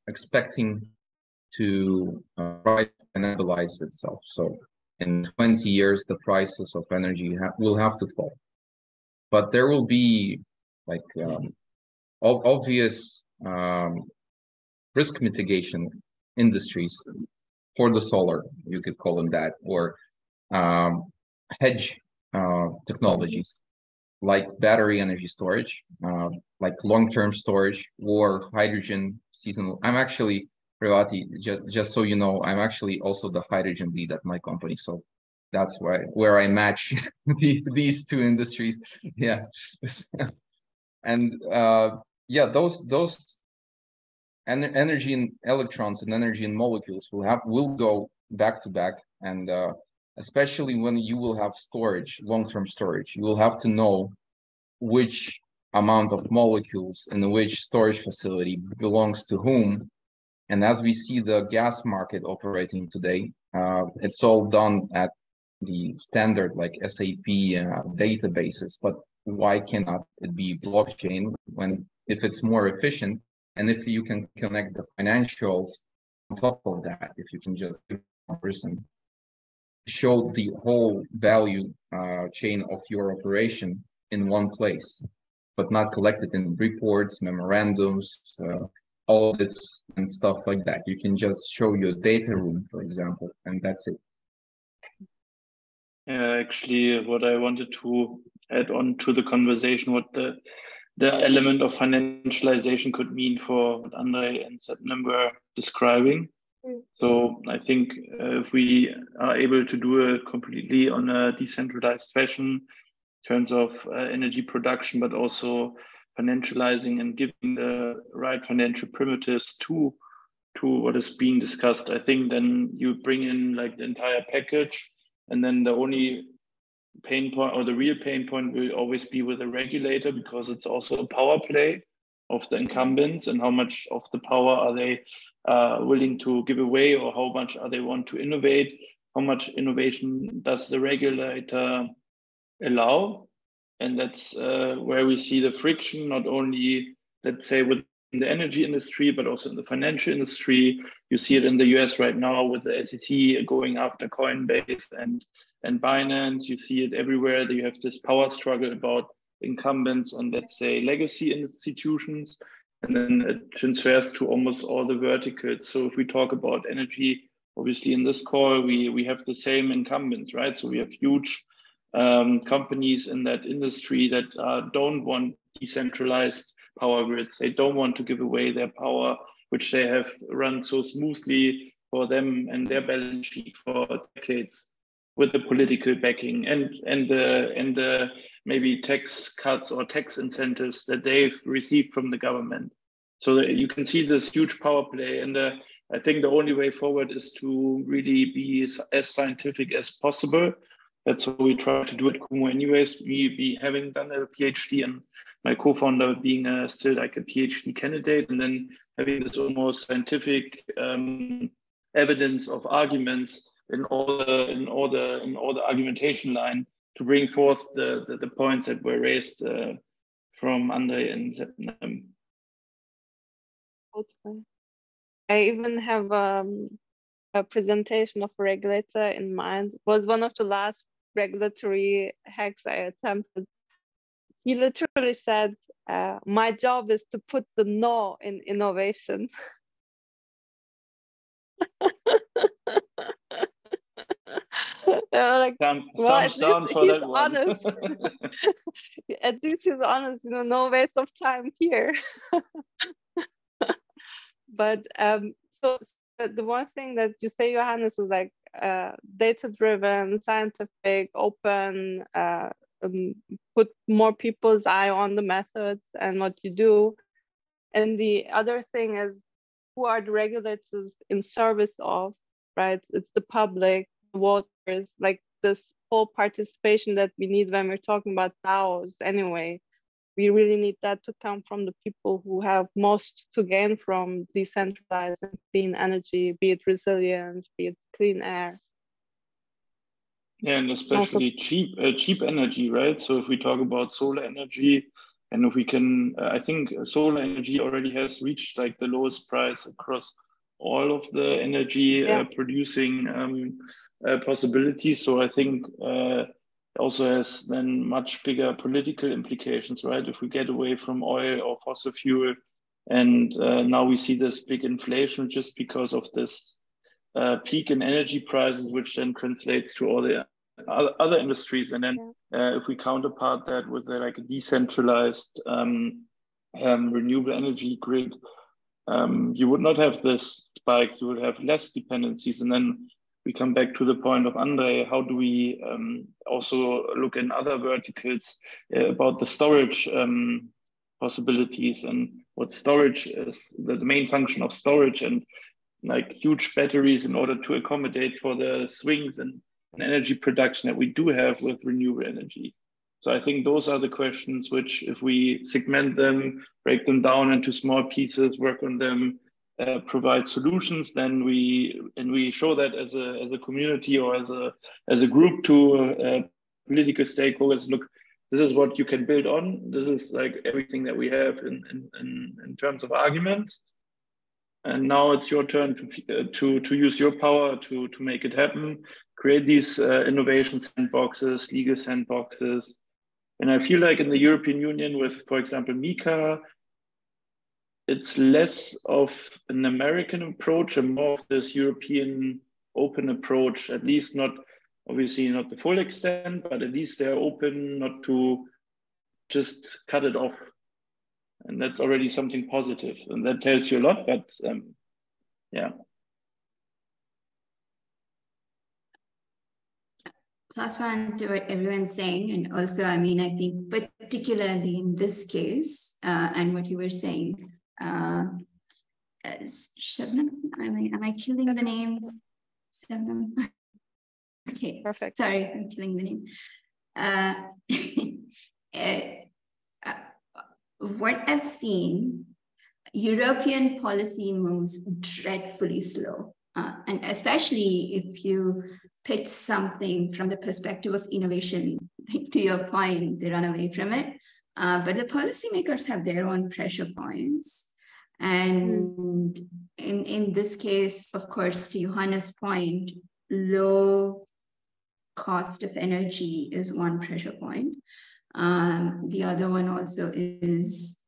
expecting to financialize itself. So in 20 years, the prices of energy will have to fall. But there will be like obvious risk mitigation industries for the solar, you could call them that, or hedge technologies like battery energy storage, like long-term storage, or hydrogen seasonal. I'm actually, Privati, just so you know, I'm actually also the hydrogen lead at my company. So that's where I match these two industries. Yeah. And yeah, those energy in electrons and energy in molecules will go back to back, and especially when you will have storage, long-term storage, you will have to know which amount of molecules in which storage facility belongs to whom. And as we see the gas market operating today, it's all done at the standard like SAP databases. But why cannot it be blockchain if it's more efficient, and if you can connect the financials on top of that, if you can just give a person show the whole value chain of your operation in one place, but not collected in reports, memorandums, audits, and stuff like that. You can just show your data room, for example, and that's it. Yeah, actually, what I wanted to add on to the conversation, what the element of financialization could mean for what Andre and Satnam were describing. So I think if we are able to do it completely on a decentralized fashion in terms of energy production, but also financializing and giving the right financial primitives to what is being discussed, I think then you bring in like the entire package, and then the only pain point or the real pain point will always be with the regulator, because it's also a power play. the incumbents, and how much of the power are they willing to give away, or how much are they want to innovate, how much innovation does the regulator allow. And that's where we see the friction, not only, let's say, with the energy industry, but also in the financial industry. You see it in the US right now with the SEC going after Coinbase and Binance. You see it everywhere. You have this power struggle about incumbents on, let's say, legacy institutions, and then it transfers to almost all the verticals. So if we talk about energy, obviously in this call, we have the same incumbents, right? So we have huge companies in that industry that don't want decentralized power grids. They don't want to give away their power, which they have run so smoothly for them and their balance sheet for decades, with the political backing and the maybe tax cuts or tax incentives that they've received from the government. So that you can see this huge power play. And I think the only way forward is to really be as scientific as possible. That's what we try to do at Kumu anyways. Me having done a PhD and my co-founder being still like a PhD candidate, and then having this almost scientific evidence of arguments in all the argumentation line to bring forth the points that were raised from Andre and Sepnem. I even have a presentation of a regulator in mind. It was one of the last regulatory hacks I attempted. He literally said, my job is to put the no in innovation. Like, thumbs down for that one. Honest. At least he's honest, no waste of time here. But so the one thing that you say, Johannes, is like data-driven, scientific, open, put more people's eye on the methods and what you do. And the other thing is, who are the regulators in service of, right? It's the public, the voters, like this whole participation that we need when we're talking about DAOs anyway. We really need that to come from the people who have most to gain from decentralized and clean energy, be it resilience, be it clean air. Yeah, and especially cheap energy, right? So if we talk about solar energy, and if we can, I think solar energy already has reached like the lowest price across all of the energy producing possibilities. So I think also has then much bigger political implications, right? If we get away from oil or fossil fuel, and now we see this big inflation just because of this peak in energy prices, which then translates to all the other industries. And then if we counterpart that with like a decentralized renewable energy grid, you would not have this spike, you would have less dependencies. And then we come back to the point of Andre, how do we also look in other verticals about the storage possibilities, and what storage is, the main function of storage, and like huge batteries in order to accommodate for the swings and energy production that we do have with renewable energy. So I think those are the questions which, if we segment them, break them down into small pieces, work on them, provide solutions, then we show that as a community or as a group to political stakeholders. Look, this is what you can build on. This is like everything that we have in terms of arguments. And now it's your turn to use your power to make it happen. Create these innovation sandboxes, legal sandboxes. And I feel like in the European Union with, for example, MiCA, it's less of an American approach and more of this European open approach, at least not, obviously not the full extent, but at least they're open not to just cut it off. And that's already something positive. And that tells you a lot, but yeah. Plus one to what everyone's saying. And also, I mean, I think particularly in this case, and what you were saying, Shabnam, am I killing the name? Shabnam? Okay, perfect. Sorry, I'm killing the name. what I've seen, European policy moves dreadfully slow. And especially if you pitch something from the perspective of innovation, to your point, they run away from it. But the policymakers have their own pressure points. And in this case, of course, to Johanna's point, low cost of energy is one pressure point. The other one also is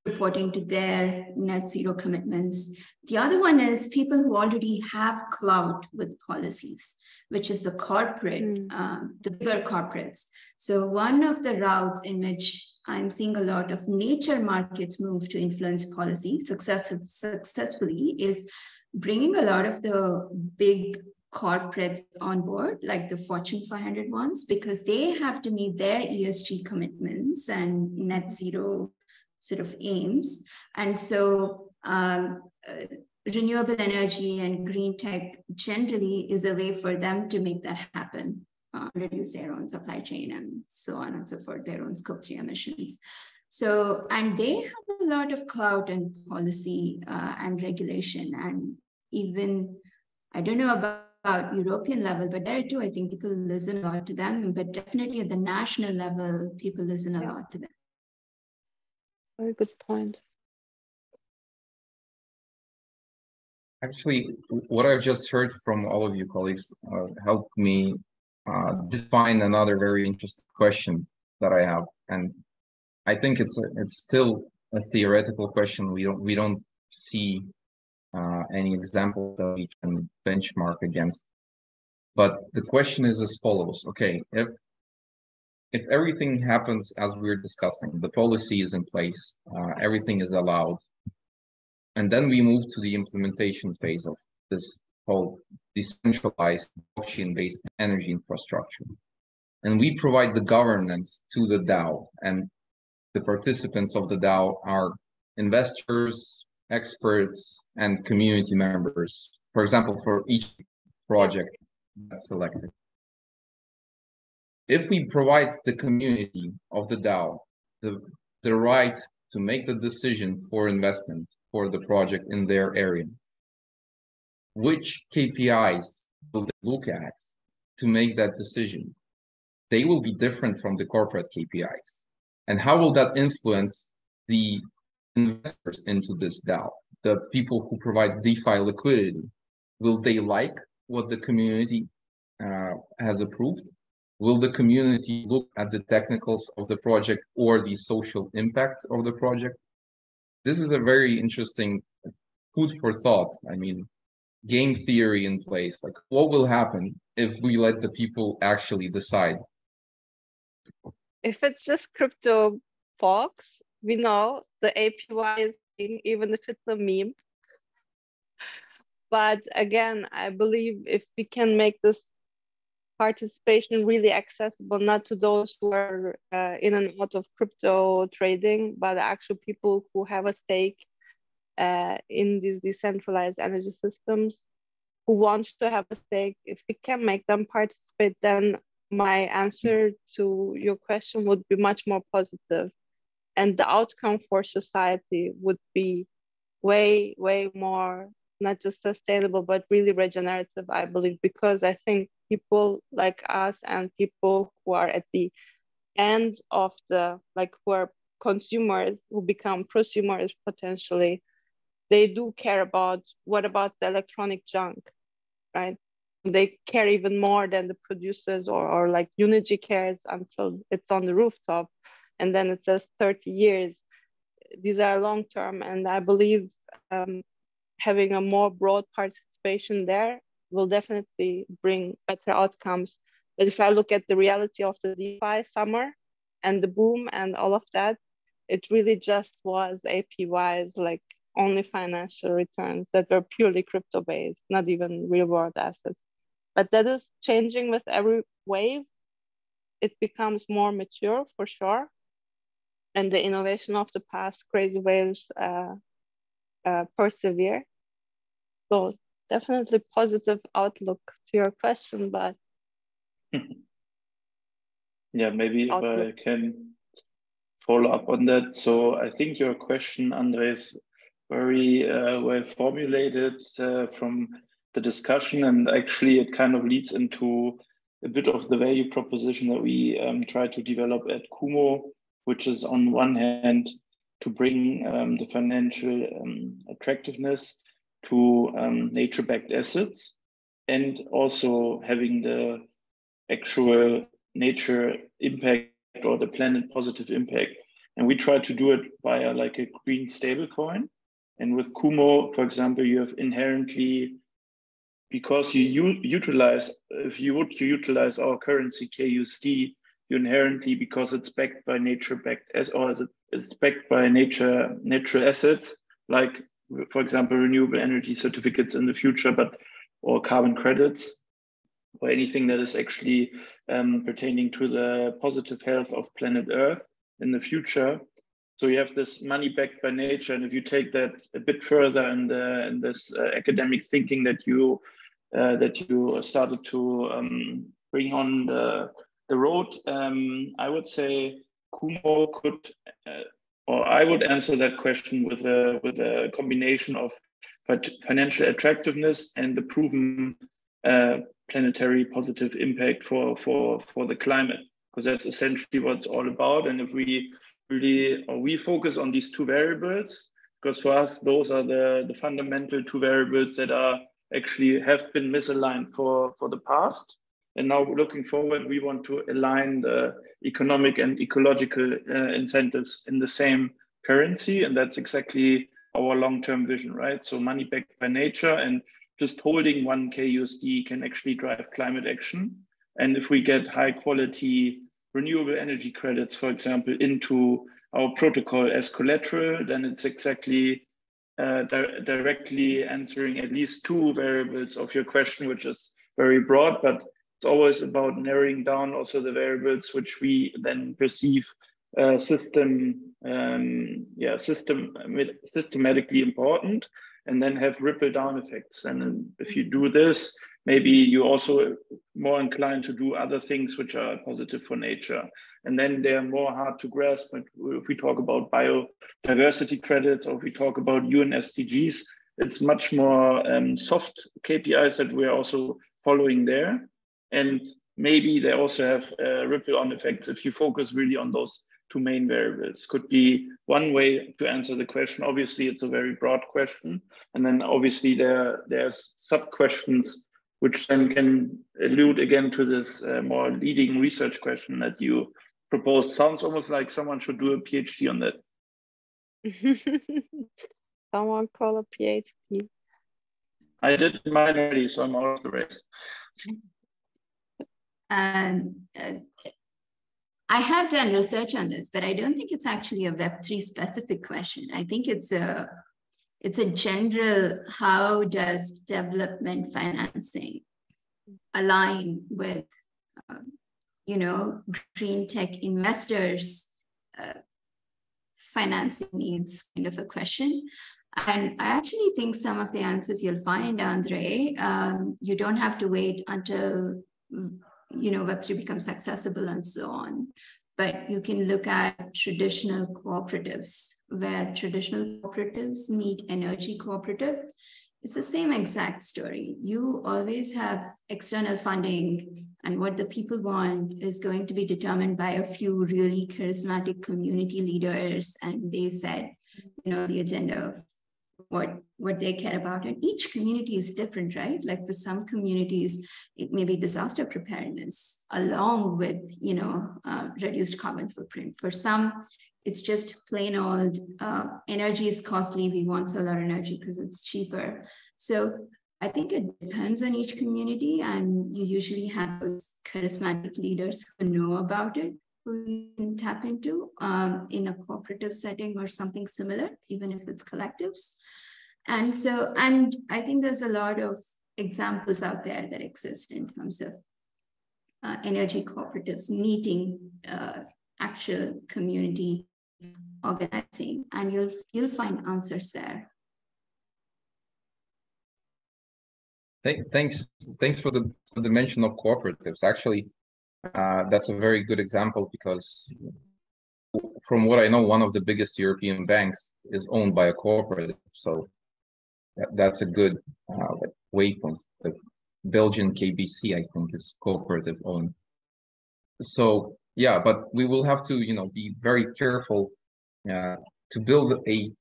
reporting to their net zero commitments. The other one is people who already have clout with policies, which is the corporate, the bigger corporates. So one of the routes in which I'm seeing a lot of nature markets move to influence policy successfully is bringing a lot of the big corporates on board, like the Fortune 500 ones, because they have to meet their ESG commitments and net zero sort of aims. And so renewable energy and green tech generally is a way for them to make that happen, reduce their own supply chain and so on and so forth, their own scope 3 emissions. So, and they have a lot of clout and policy and regulation. And even, I don't know about European level, but there too, I think people listen a lot to them, but definitely at the national level, people listen a lot to them. Very good point. Actually, what I've just heard from all of you colleagues helped me define another very interesting question that I have, and I think it's still a theoretical question. We don't see any examples that we can benchmark against. But the question is as follows: okay, if everything happens as we're discussing, the policy is in place, everything is allowed, and then we move to the implementation phase of this whole decentralized blockchain-based energy infrastructure, and we provide the governance to the DAO, and the participants of the DAO are investors, experts, and community members, for example, for each project that's selected. If we provide the community of the DAO the right to make the decision for investment for the project in their area, which KPIs will they look at to make that decision? They will be different from the corporate KPIs. And how will that influence the investors into this DAO, the people who provide DeFi liquidity? Will they like what the community has approved? Will the community look at the technicals of the project or the social impact of the project? This is a very interesting food for thought. I mean, game theory in place. Like, what will happen if we let the people actually decide? If it's just crypto folks, we know the APY is king, even if it's a meme. But again, I believe if we can make this participation really accessible, not to those who are in and out of crypto trading, but actual people who have a stake in these decentralized energy systems, who want to have a stake, if we can make them participate, then my answer to your question would be much more positive. And the outcome for society would be way, way more, not just sustainable, but really regenerative, I believe, because I think people like us and people who are at the end of the, like, who are consumers, who become prosumers potentially, they do care about what about the electronic junk, right? They care even more than the producers or like Unity cares until it's on the rooftop. And then it says 30 years. These are long-term, and I believe having a more broad participation there will definitely bring better outcomes. But if I look at the reality of the DeFi summer and the boom and all of that, it really just was APYs, like only financial returns that were purely crypto-based, not even real-world assets. But that is changing with every wave. It becomes more mature for sure. And the innovation of the past crazy waves persevere. So definitely positive outlook to your question, but yeah, maybe outlook. if I can follow up on that. So I think your question, Andre, is very well formulated from the discussion, and actually it kind of leads into a bit of the value proposition that we try to develop at Kumo, which is on one hand to bring the financial attractiveness to nature-backed assets, and also having the actual nature impact or the planet positive impact. And we try to do it via like a green stablecoin. And with Kumo, for example, you have inherently, because you utilize, if you would utilize our currency KUSD, you inherently, because it's backed by nature-backed as, or it's backed by natural assets, like for example, renewable energy certificates in the future, or carbon credits, or anything that is actually pertaining to the positive health of planet Earth in the future. So you have this money backed by nature, and if you take that a bit further in this academic thinking that you started to bring on the road, I would say Kumo could, or I would answer that question with a combination of financial attractiveness and the proven planetary positive impact for the climate, because that's essentially what it's all about. And if we we focus on these two variables, because for us those are the fundamental two variables that are actually have been misaligned for the past. And now looking forward, we want to align the economic and ecological incentives in the same currency, and that's exactly our long-term vision, right? So money backed by nature, and just holding 1K USD can actually drive climate action. And if we get high quality renewable energy credits, for example, into our protocol as collateral, then it's exactly directly answering at least two variables of your question, which is very broad, but it's always about narrowing down also the variables which we then perceive systematically important, and then have ripple down effects. And if you do this, maybe you also more inclined to do other things which are positive for nature. And then they're more hard to grasp. If we talk about biodiversity credits, or if we talk about UN SDGs, it's much more soft KPIs that we're also following there. And maybe they also have ripple on effects if you focus really on those two main variables. Could be one way to answer the question. Obviously, it's a very broad question. And then obviously there's sub-questions which then can allude again to this more leading research question that you proposed. Sounds almost like someone should do a PhD on that. Someone call a PhD. I did mine already, so I'm out of the race. I have done research on this, but I don't think it's actually a Web3 specific question. I think it's a general, how does development financing align with, green tech investors' financing needs kind of a question. And I actually think some of the answers you'll find, Andre, you don't have to wait until Web3 becomes accessible and so on. But you can look at traditional cooperatives, where traditional cooperatives meet energy cooperative. It's the same exact story. You always have external funding, and what the people want is going to be determined by a few really charismatic community leaders, and they set, the agenda of what they care about. And each community is different, right? Like for some communities, it may be disaster preparedness along with, reduced carbon footprint. For some, it's just plain old energy is costly. We want solar energy because it's cheaper. So I think it depends on each community, and you usually have those charismatic leaders who know about it, who you can tap into in a cooperative setting or something similar, even if it's collectives. And I think there's a lot of examples out there that exist in terms of energy cooperatives meeting actual community organizing, and you'll find answers there. Thanks for the mention of cooperatives. Actually, that's a very good example, because from what I know, one of the biggest European banks is owned by a cooperative. So that's a good like waypoint. The Belgian KBC, I think, is cooperative owned. So yeah, but we will have to, you know, be very careful to build a.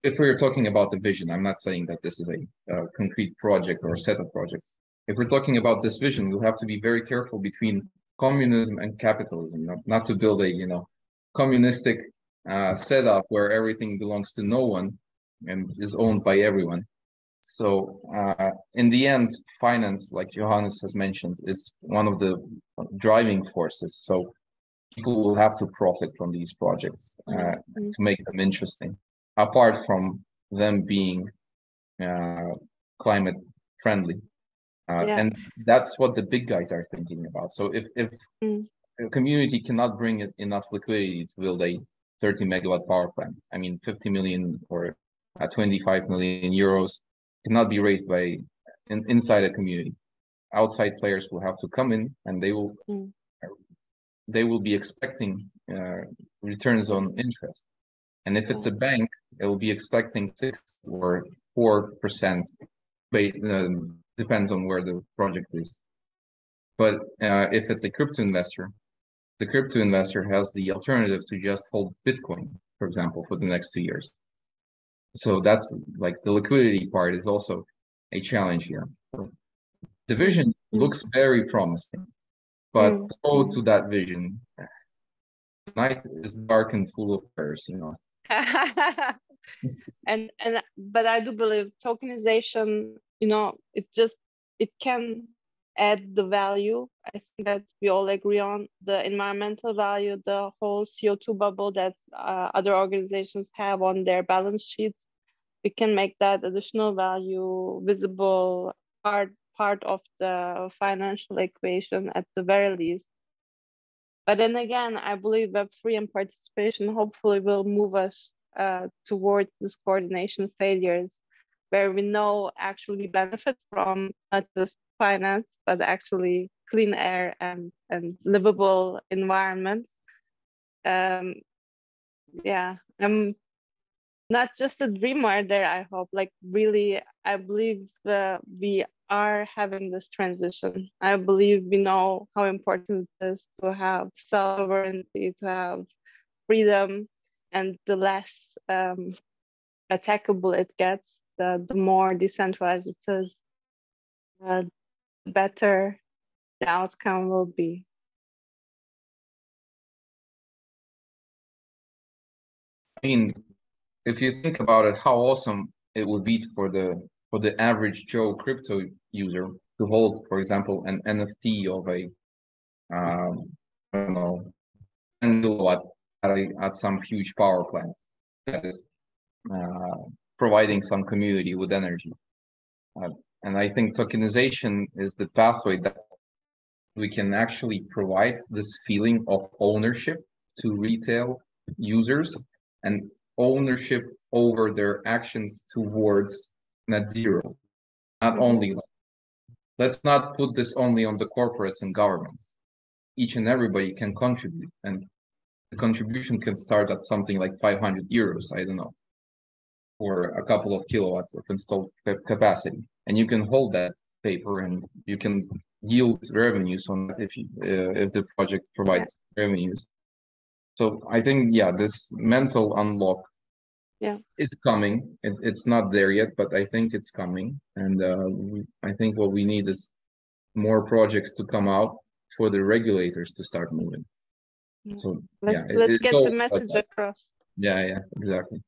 If we're talking about the vision, I'm not saying that this is a concrete project or a set of projects. If we're talking about this vision, we'll have to be very careful between communism and capitalism, not to build a, you know, communistic setup where everything belongs to no one and is owned by everyone. So in the end, finance, like Johannes has mentioned, is one of the driving forces. So people will have to profit from these projects to make them interesting, apart from them being climate friendly. And that's what the big guys are thinking about. So if a community cannot bring enough liquidity to build a 30 megawatt power plant, I mean, 50 million or 25 million euros cannot be raised by inside a community. Outside players will have to come in, and they will be expecting returns on interest. And if it's a bank, it will be expecting 6 or 4%, depends on where the project is. But if it's a crypto investor, the crypto investor has the alternative to just hold Bitcoin, for example, for the next 2 years. So that's like the liquidity part is also a challenge here. The vision looks very promising, but the road to that vision, the night is dark and full of fires, you know. But I do believe tokenization, you know, it can add the value. I think that we all agree on the environmental value, the whole CO2 bubble that other organizations have on their balance sheets. We can make that additional value visible, part of the financial equation at the very least. But then again, I believe Web3 and participation hopefully will move us towards this coordination failures, where we know actually benefit from not just finance, but actually clean air and livable environment. Yeah, I'm not just a dreamer there, I hope. Like really, I believe we are having this transition. I believe we know how important it is to have sovereignty, to have freedom, and the less attackable it gets, the more decentralized it is, the better the outcome will be. I mean, if you think about it, how awesome it would be for the average Joe crypto user to hold, for example, an NFT of a I don't know, 10 kilowatt at some huge power plant that is providing some community with energy. And I think tokenization is the pathway that we can actually provide this feeling of ownership to retail users and ownership over their actions towards net zero. Not only, let's not put this only on the corporates and governments. Each and everybody can contribute, and the contribution can start at something like 500 euros, I don't know, for a couple of kilowatts of installed capacity. And you can hold that paper and you can yield revenues on that if the project provides revenues. So I think, yeah, this mental unlock is coming. It's not there yet, but I think it's coming. And I think what we need is more projects to come out for the regulators to start moving. So let's get the message across. Yeah, exactly.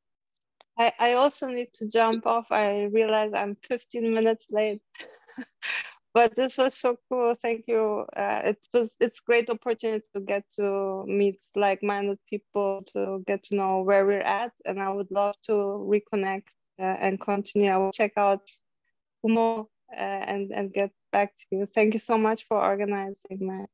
I also need to jump off. I realize I'm 15 minutes late. But this was so cool. Thank you. It's great opportunity to get to meet like-minded people, to get to know where we're at, and I would love to reconnect and continue. I will check out Kumo and get back to you. Thank you so much for organizing, Matt.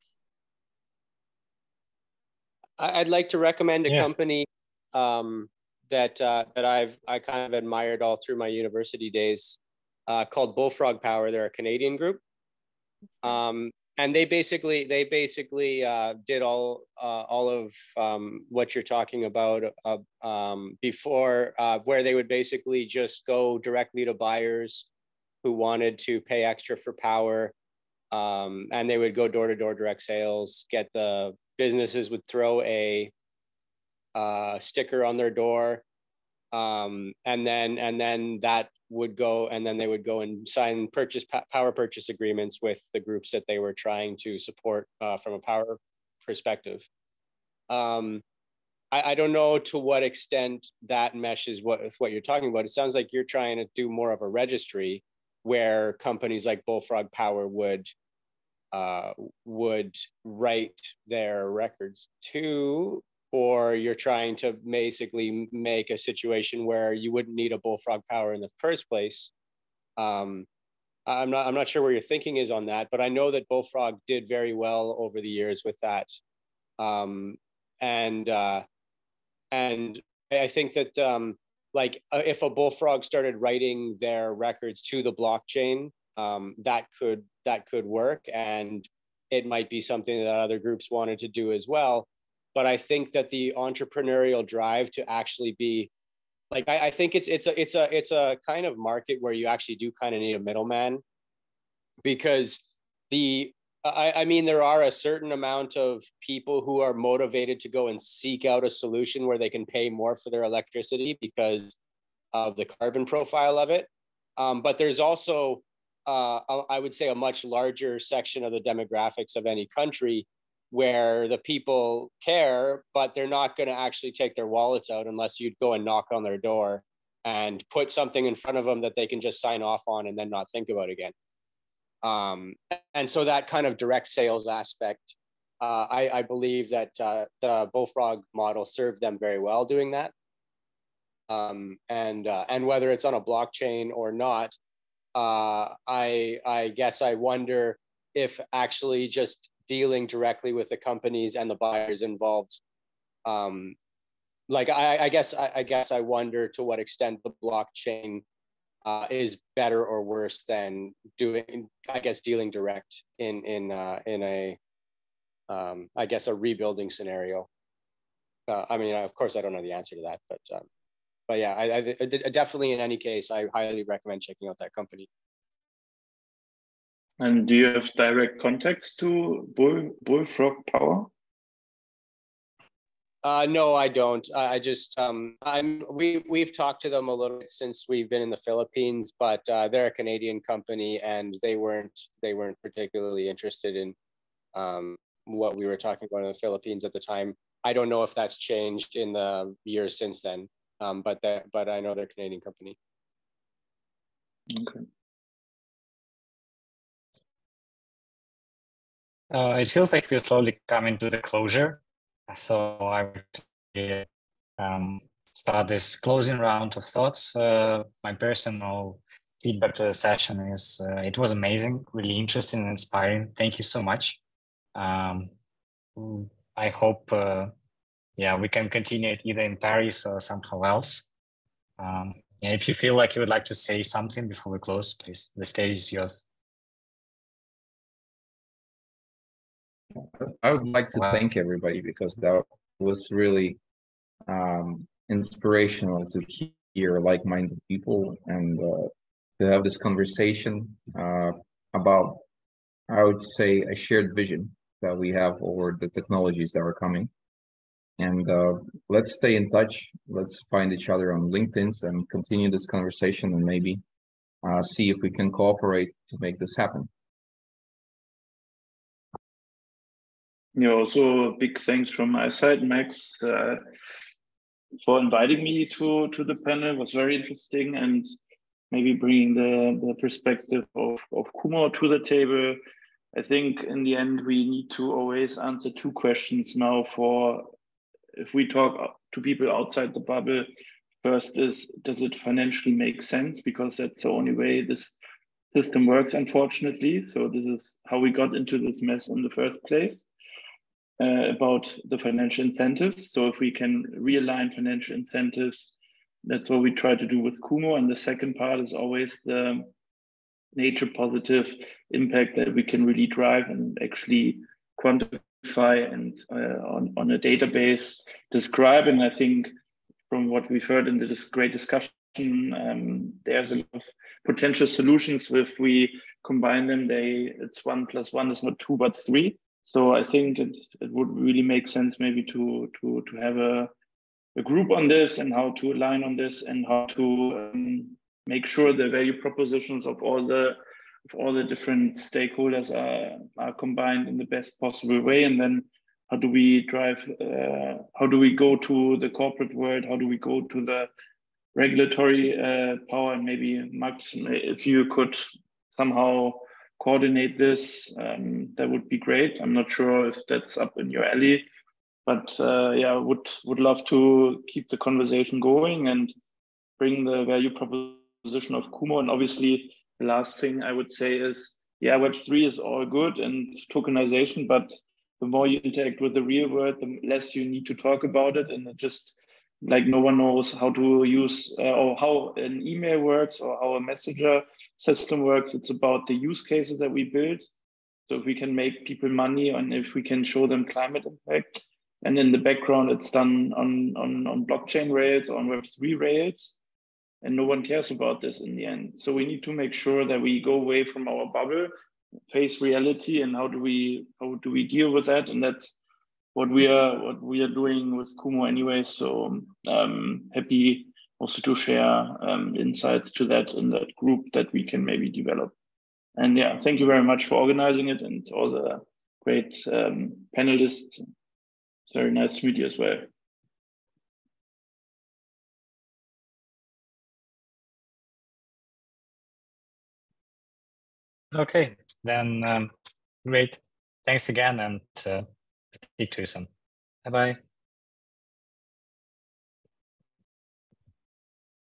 I'd like to recommend a company that I kind of admired all through my university days, called Bullfrog Power. They're a Canadian group. and they basically did all of what you're talking about before, where they would basically just go directly to buyers who wanted to pay extra for power, and they would go door to door direct sales. Get the businesses would throw a sticker on their door, and then that would go, and then they would go and sign power purchase agreements with the groups that they were trying to support from a power perspective. I don't know to what extent that meshes with what you're talking about. It sounds like you're trying to do more of a registry where companies like Bullfrog Power would write their records to, or you're trying to basically make a situation where you wouldn't need a Bullfrog Power in the first place. I'm not sure where your thinking is on that, but I know that Bullfrog did very well over the years with that. And I think that if a Bullfrog started writing their records to the blockchain, that could work, and it might be something that other groups wanted to do as well. But I think that the entrepreneurial drive to actually be like, I think it's a kind of market where you actually do kind of need a middleman, because I mean, there are a certain amount of people who are motivated to go and seek out a solution where they can pay more for their electricity because of the carbon profile of it. But there's also, I would say, a much larger section of the demographics of any country where the people care, but they're not going to actually take their wallets out unless you'd go and knock on their door and put something in front of them that they can just sign off on and then not think about again. And so that kind of direct sales aspect, I believe that the Bullfrog model served them very well doing that. And whether it's on a blockchain or not, I guess I wonder if actually just dealing directly with the companies and the buyers involved, I guess I wonder to what extent the blockchain is better or worse than dealing direct in a I guess a rebuilding scenario. I mean, of course, I don't know the answer to that, but yeah, I definitely, in any case, I highly recommend checking out that company. And do you have direct contacts to Bullfrog Power? No, I don't. I just we've talked to them a little bit since we've been in the Philippines, but they're a Canadian company, and they weren't particularly interested in what we were talking about in the Philippines at the time. I don't know if that's changed in the years since then, but I know they're a Canadian company. Okay. It feels like we're slowly coming to the closure. So I would start this closing round of thoughts. My personal feedback to the session is it was amazing, really interesting and inspiring. Thank you so much. I hope we can continue it either in Paris or somehow else. If you feel like you would like to say something before we close, please, the stage is yours. I would like to thank everybody, because that was really inspirational to hear like-minded people and to have this conversation about, I would say, a shared vision that we have over the technologies that are coming. And let's stay in touch. Let's find each other on LinkedIn and continue this conversation, and maybe see if we can cooperate to make this happen. Yeah, also big thanks from my side, Max, for inviting me to the panel. It was very interesting, and maybe bringing the perspective of Kumo to the table. I think in the end, we need to always answer two questions now for, if we talk to people outside the bubble. First is, does it financially make sense? Because that's the only way this system works, unfortunately. So this is how we got into this mess in the first place. About the financial incentives. So if we can realign financial incentives, that's what we try to do with Kumo. And the second part is always the nature positive impact that we can really drive and actually quantify and on a database describe. And I think from what we've heard in this great discussion, there's a lot of potential solutions. If we combine them, it's 1 + 1 is not 2 but 3. So I think it would really make sense maybe to have a group on this and how to align on this and how to make sure the value propositions of all the different stakeholders are combined in the best possible way. And then how do we drive, how do we go to the corporate world? How do we go to the regulatory power? And maybe Max, if you could somehow coordinate this, that would be great. I'm not sure if that's up in your alley, but yeah, would love to keep the conversation going and bring the value proposition of Kumo. And obviously, the last thing I would say is, yeah, Web3 is all good and tokenization, but the more you interact with the real world, the less you need to talk about it. And it just, like, no one knows how to use or how an email works or how a messenger system works. It's about the use cases that we build. So if we can make people money and if we can show them climate impact, and in the background, it's done on blockchain rails, on Web3 rails, and no one cares about this in the end. So we need to make sure that we go away from our bubble, face reality, and how do we deal with that? And that's what we are doing with Kumo anyway. So happy also to share insights to that in that group that we can maybe develop. And yeah, thank you very much for organizing it and all the great panelists. It's very nice to meet you as well. Okay, then great. Thanks again, and speak to you soon. Bye-bye.